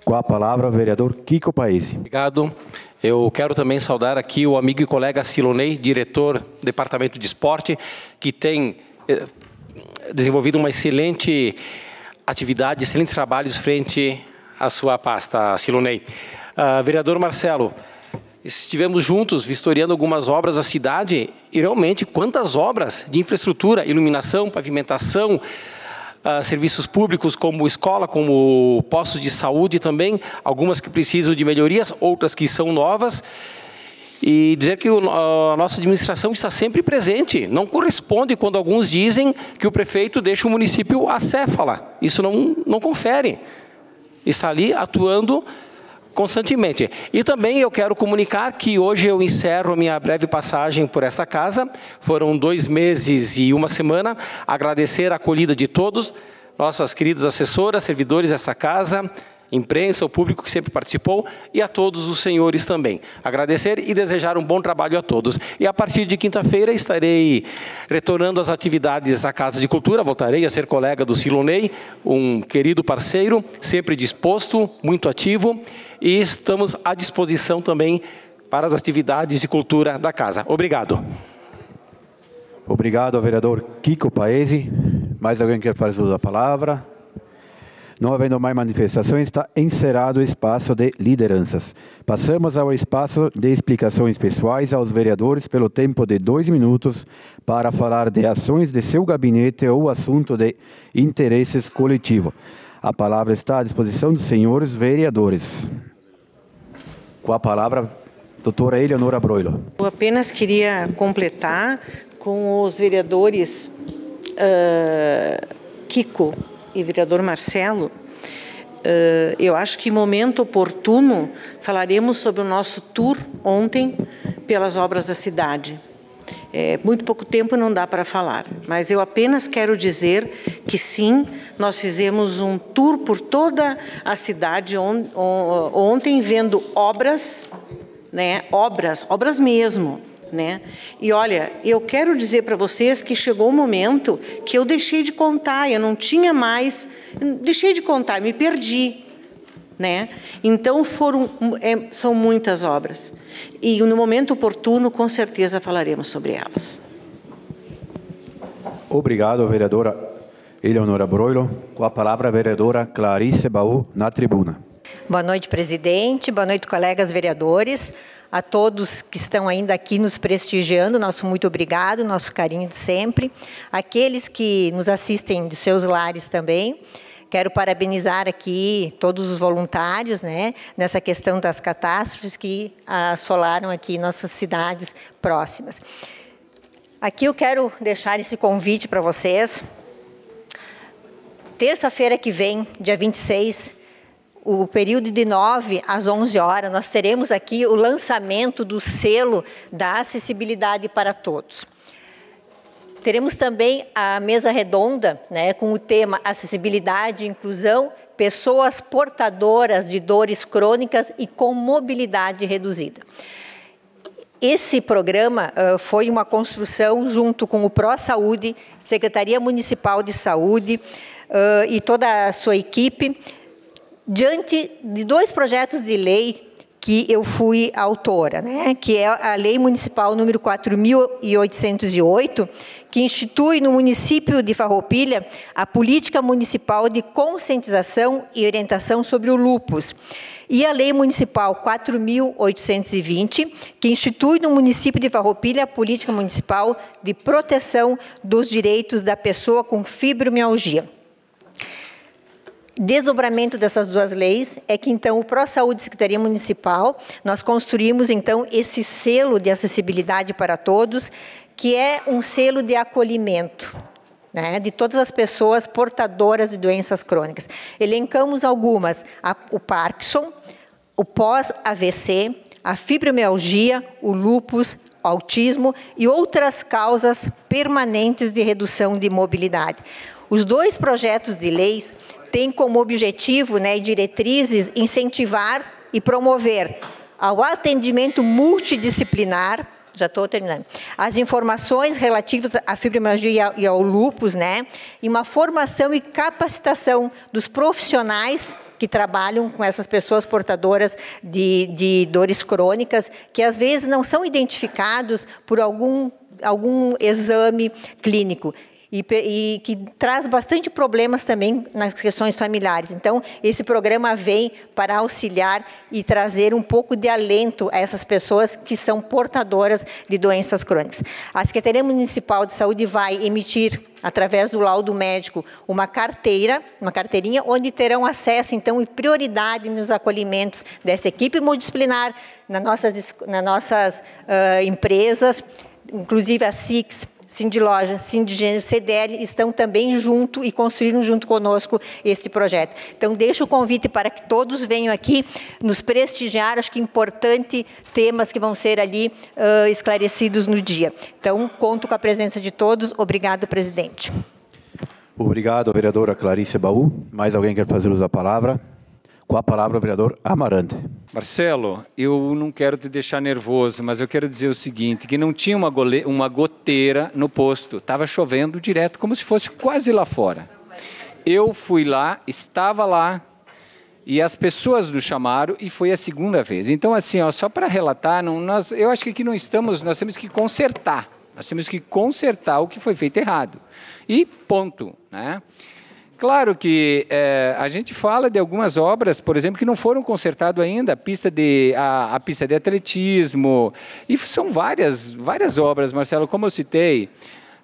Com a palavra, o vereador Kiko Paesi. Obrigado. Eu quero também saudar aqui o amigo e colega Silonei, diretor do Departamento de Esporte, que tem desenvolvido uma excelente atividade, excelentes trabalhos frente à sua pasta, Silonei. Vereador Marcelo, estivemos juntos vistoriando algumas obras da cidade e realmente quantas obras de infraestrutura, iluminação, pavimentação, serviços públicos como escola, como postos de saúde também, algumas que precisam de melhorias, outras que são novas. E dizer que a nossa administração está sempre presente. Não corresponde quando alguns dizem que o prefeito deixa o município acéfala. Isso não confere. Está ali atuando constantemente. E também eu quero comunicar que hoje eu encerro a minha breve passagem por essa casa. Foram 2 meses e 1 semana. Agradecer a acolhida de todos, nossas queridas assessoras, servidores dessa casa, imprensa, o público que sempre participou e a todos os senhores também. Agradecer e desejar um bom trabalho a todos. E a partir de quinta-feira estarei retornando às atividades da Casa de Cultura, voltarei a ser colega do Silonei, um querido parceiro, sempre disposto, muito ativo, e estamos à disposição também para as atividades de cultura da casa. Obrigado. Obrigado ao vereador Kiko Paesi. Mais alguém quer fazer uso da palavra? Não havendo mais manifestações, está encerrado o espaço de lideranças. Passamos ao espaço de explicações pessoais aos vereadores pelo tempo de 2 minutos para falar de ações de seu gabinete ou assunto de interesses coletivos. A palavra está à disposição dos senhores vereadores. Com a palavra, Doutora Eleonora Broilo. Eu apenas queria completar com os vereadores Kiko e vereador Marcelo. Eu acho que em momento oportuno falaremos sobre o nosso tour ontem pelas obras da cidade. Muito pouco tempo não dá para falar, mas eu apenas quero dizer que sim, nós fizemos um tour por toda a cidade ontem, vendo obras, né, obras mesmo, né? E olha, eu quero dizer para vocês que chegou um momento que eu deixei de contar, eu não tinha mais, deixei de contar, me perdi, né? Então são muitas obras e no momento oportuno com certeza falaremos sobre elas. Obrigado, vereadora Eleonora Broilo. Com a palavra, a vereadora Clarice Baú, na tribuna. Boa noite, presidente. Boa noite, colegas vereadores. A todos que estão ainda aqui nos prestigiando, nosso muito obrigado, nosso carinho de sempre. Aqueles que nos assistem de seus lares também. Quero parabenizar aqui todos os voluntários, né, nessa questão das catástrofes que assolaram aqui nossas cidades próximas. Aqui eu quero deixar esse convite para vocês. Terça-feira que vem, dia 26, o período de 9 às 11 horas, nós teremos aqui o lançamento do selo da acessibilidade para todos. Teremos também a mesa redonda, né, com o tema Acessibilidade e Inclusão, pessoas portadoras de dores crônicas e com mobilidade reduzida. Esse programa foi uma construção junto com o ProSaúde, Secretaria Municipal de Saúde e toda a sua equipe, diante de 2 projetos de lei que eu fui autora, né? Que é a Lei Municipal número 4.808, que institui no município de Farroupilha a Política Municipal de Conscientização e Orientação sobre o Lúpus, e a Lei Municipal 4.820, que institui no município de Farroupilha a Política Municipal de Proteção dos Direitos da Pessoa com Fibromialgia. Desdobramento dessas 2 leis é que, então, o ProSaúde Secretaria Municipal, nós construímos, então, esse selo de acessibilidade para todos, que é um selo de acolhimento, né, de todas as pessoas portadoras de doenças crônicas. Elencamos algumas: o Parkinson, o pós-AVC, a fibromialgia, o lúpus, o autismo e outras causas permanentes de redução de mobilidade. Os 2 projetos de leis têm como objetivo, né, e diretrizes, incentivar e promover ao atendimento multidisciplinar, já estou terminando, as informações relativas à fibromialgia e ao lúpus, né, e uma formação e capacitação dos profissionais que trabalham com essas pessoas portadoras de dores crônicas, que às vezes não são identificados por algum exame clínico. E que traz bastante problemas também nas questões familiares. Então, esse programa vem para auxiliar e trazer um pouco de alento a essas pessoas que são portadoras de doenças crônicas. A Secretaria Municipal de Saúde vai emitir, através do laudo médico, uma carteirinha, onde terão acesso, então, e prioridade nos acolhimentos dessa equipe multidisciplinar, nas nossas empresas, inclusive a SIX, Sindiloja, Sindigênero, CDL, estão também junto e construíram junto conosco esse projeto. Então, deixo o convite para que todos venham aqui nos prestigiar, acho que importante, temas que vão ser ali esclarecidos no dia. Então, conto com a presença de todos. Obrigado, presidente. Obrigado, vereadora Clarice Baú. Mais alguém quer fazer uso da palavra? Com a palavra, o vereador Amarante. Marcelo, eu não quero te deixar nervoso, mas eu quero dizer o seguinte, que não tinha uma goteira no posto, estava chovendo direto, como se fosse quase lá fora. Eu fui lá, estava lá, e as pessoas nos chamaram, e foi a 2ª vez. Então, assim, ó, só para relatar, eu acho que aqui nós temos que consertar. Nós temos que consertar o que foi feito errado. E ponto, né? Claro que a gente fala de algumas obras, por exemplo, que não foram consertadas ainda, a pista de atletismo, e são várias obras, Marcelo, como eu citei,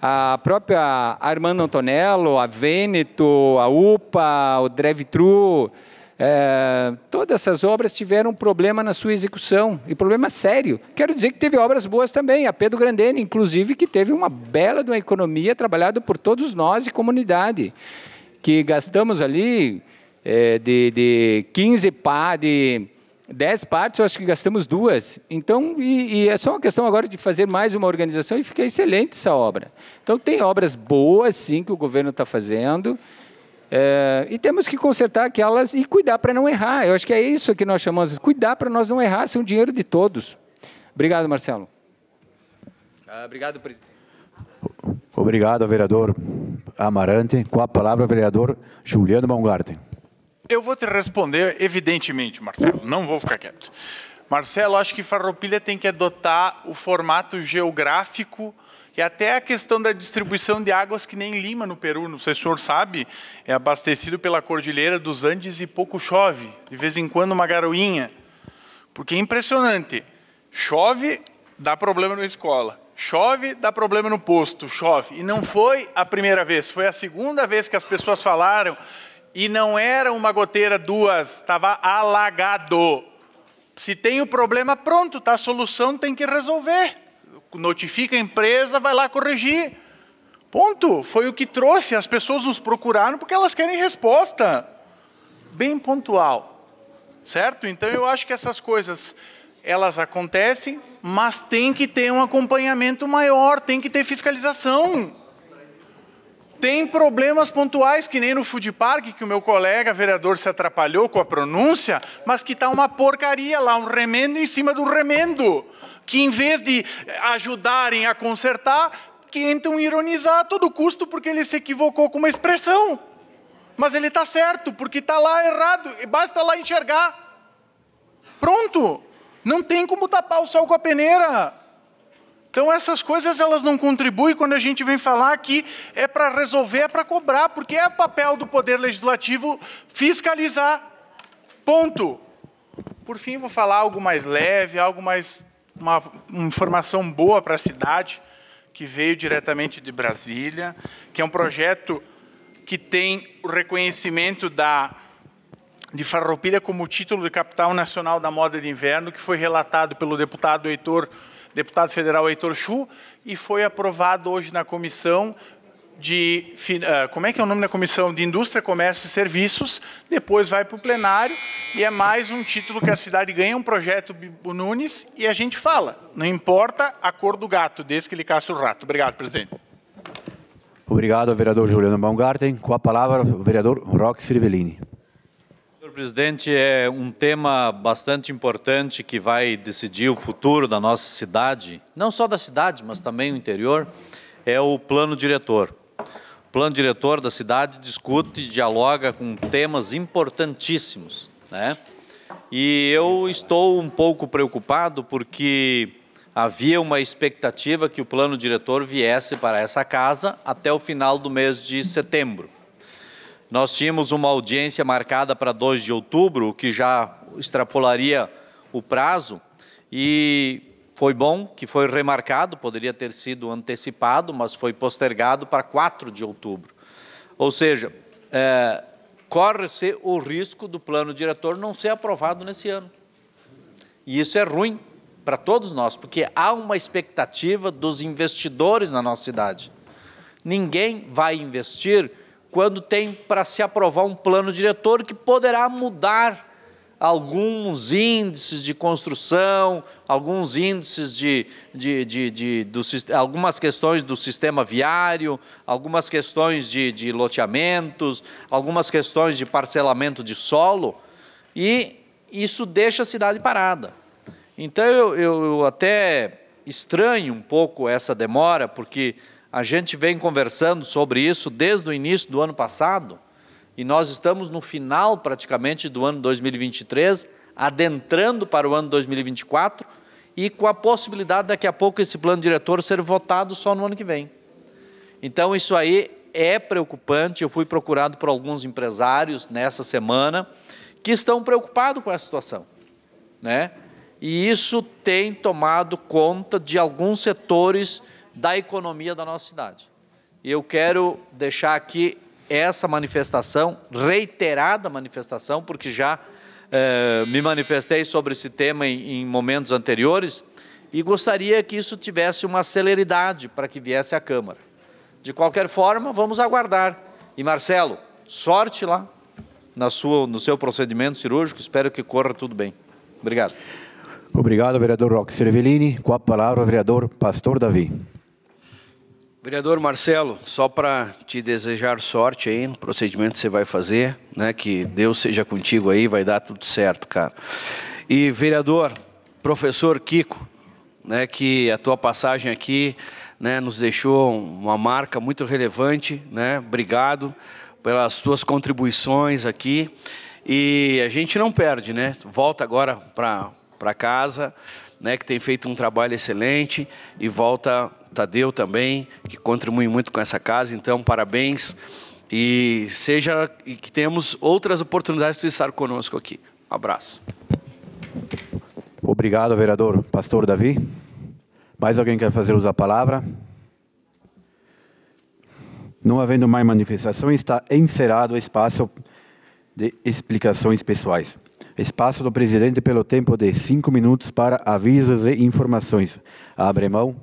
a própria Armando Antonello, a Vêneto, a UPA, o Drive-Thru, todas essas obras tiveram problema na sua execução, e problema sério. Quero dizer que teve obras boas também, a Pedro Grandene, inclusive, que teve uma bela de uma economia trabalhada por todos nós e comunidade, que gastamos ali de 10 partes, eu acho que gastamos 2. Então, e é só uma questão agora de fazer mais uma organização e fica excelente essa obra. Então, tem obras boas, sim, que o governo está fazendo, e temos que consertar aquelas e cuidar para não errar. Eu acho que é isso que nós chamamos de cuidar para nós não errar, são dinheiro de todos. Obrigado, Marcelo. Obrigado, presidente. Obrigado, vereador Amarante. Com a palavra, o vereador Juliano Baumgarten. Eu vou te responder, evidentemente, Marcelo, não vou ficar quieto. Marcelo, acho que Farroupilha tem que adotar o formato geográfico e até a questão da distribuição de águas que nem Lima, no Peru, não sei se o senhor sabe, é abastecido pela Cordilheira dos Andes e pouco chove, de vez em quando uma garoinha, porque é impressionante, chove, dá problema na escola, chove, dá problema no posto, chove, e não foi a primeira vez, foi a segunda vez que as pessoas falaram, e não era uma goteira, 2, estava alagado. Se tem o problema, pronto, está a solução, tem que resolver. Notifica a empresa, vai lá corrigir. Ponto. Foi o que trouxe. As pessoas nos procuraram porque elas querem resposta. Bem pontual. Certo? Então, eu acho que essas coisas, elas acontecem, mas tem que ter um acompanhamento maior, tem que ter fiscalização. Tem problemas pontuais, que nem no Food Park, que o meu colega vereador se atrapalhou com a pronúncia, mas que está uma porcaria lá, um remendo em cima do remendo, que em vez de ajudarem a consertar, tentam ironizar a todo custo porque ele se equivocou com uma expressão. Mas ele está certo, porque está lá errado, basta lá enxergar. Pronto, não tem como tapar o sol com a peneira. Então, essas coisas, elas não contribuem quando a gente vem falar que é para resolver, é para cobrar, porque é papel do Poder Legislativo fiscalizar. Ponto. Por fim, vou falar algo mais leve, algo mais, uma informação boa para a cidade, que veio diretamente de Brasília, que é um projeto que tem o reconhecimento de Farroupilha como título de capital nacional da moda de inverno, que foi relatado pelo deputado federal Heitor Chu, e foi aprovado hoje na comissão de... Como é que é o nome da comissão? De Indústria, Comércio e Serviços. Depois vai para o plenário e é mais um título que a cidade ganha, um projeto Bibo Nunes, e a gente fala, não importa a cor do gato, desde que ele caça o rato. Obrigado, presidente. Obrigado, vereador Juliano Baumgarten. Com a palavra, o vereador Roque Sirvelini. Senhor presidente, é um tema bastante importante que vai decidir o futuro da nossa cidade, não só da cidade, mas também o interior, é o plano diretor. O plano diretor da cidade discute e dialoga com temas importantíssimos, né? E eu estou um pouco preocupado porque havia uma expectativa que o plano diretor viesse para essa casa até o final do mês de setembro. Nós tínhamos uma audiência marcada para 2 de outubro, o que já extrapolaria o prazo, e foi bom que foi remarcado, poderia ter sido antecipado, mas foi postergado para 4 de outubro. Ou seja, corre-se o risco do plano diretor não ser aprovado nesse ano. E isso é ruim para todos nós, porque há uma expectativa dos investidores na nossa cidade. Ninguém vai investir quando tem para se aprovar um plano diretor que poderá mudar alguns índices de construção, alguns índices algumas questões do sistema viário, algumas questões de loteamentos, algumas questões de parcelamento de solo, e isso deixa a cidade parada. Então, eu até estranho um pouco essa demora, porque a gente vem conversando sobre isso desde o início do ano passado, e nós estamos no final, praticamente, do ano 2023, adentrando para o ano 2024, e com a possibilidade, daqui a pouco, esse plano diretor ser votado só no ano que vem. Então, isso aí é preocupante. Eu fui procurado por alguns empresários nessa semana que estão preocupados com essa situação, né? E isso tem tomado conta de alguns setores da economia da nossa cidade. E eu quero deixar aqui essa manifestação, reiterada manifestação, porque já me manifestei sobre esse tema em momentos anteriores, e gostaria que isso tivesse uma celeridade para que viesse à Câmara. De qualquer forma, vamos aguardar. E Marcelo, sorte lá no seu procedimento cirúrgico, espero que corra tudo bem. Obrigado. Obrigado, vereador Roque Cervellini. Com a palavra, o vereador Pastor Davi. Vereador Marcelo, só para te desejar sorte aí no procedimento que você vai fazer, né? Que Deus seja contigo aí, vai dar tudo certo, cara. E vereador, professor Kiko, né? Que a tua passagem aqui, né? Nos deixou uma marca muito relevante, né? Obrigado pelas tuas contribuições aqui. E a gente não perde, né? Volta agora para casa, né? Que tem feito um trabalho excelente, e volta Tadeu também, que contribui muito com essa casa. Então, parabéns, e que temos outras oportunidades de estar conosco aqui. Um abraço. Obrigado, vereador Pastor Davi. Mais alguém quer fazer uso da palavra? Não havendo mais manifestação, está encerrado o espaço de explicações pessoais. Espaço do presidente pelo tempo de 5 minutos para avisos e informações. Abre mão.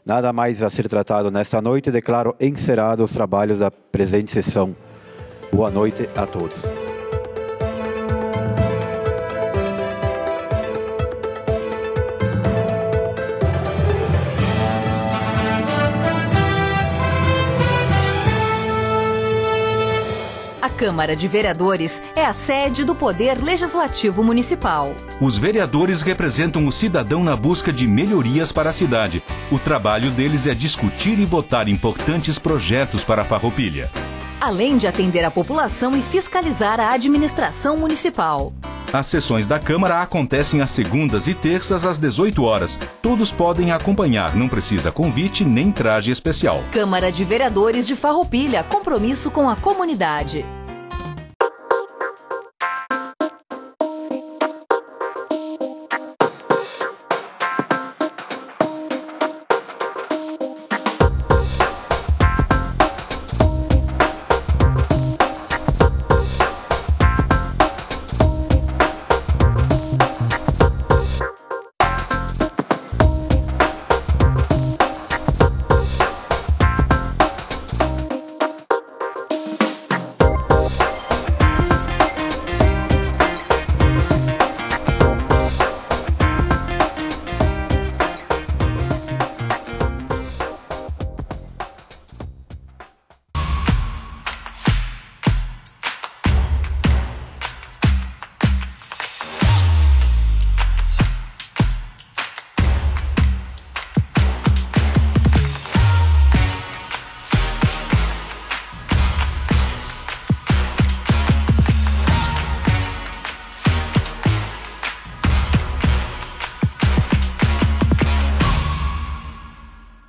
Nada mais a ser tratado nesta noite. Declaro encerrados os trabalhos da presente sessão. Boa noite a todos. A Câmara de Vereadores é a sede do Poder Legislativo Municipal. Os vereadores representam o cidadão na busca de melhorias para a cidade. O trabalho deles é discutir e votar importantes projetos para a Farroupilha, além de atender a população e fiscalizar a administração municipal. As sessões da Câmara acontecem às segundas e terças às 18 horas. Todos podem acompanhar, não precisa convite nem traje especial. Câmara de Vereadores de Farroupilha, compromisso com a comunidade.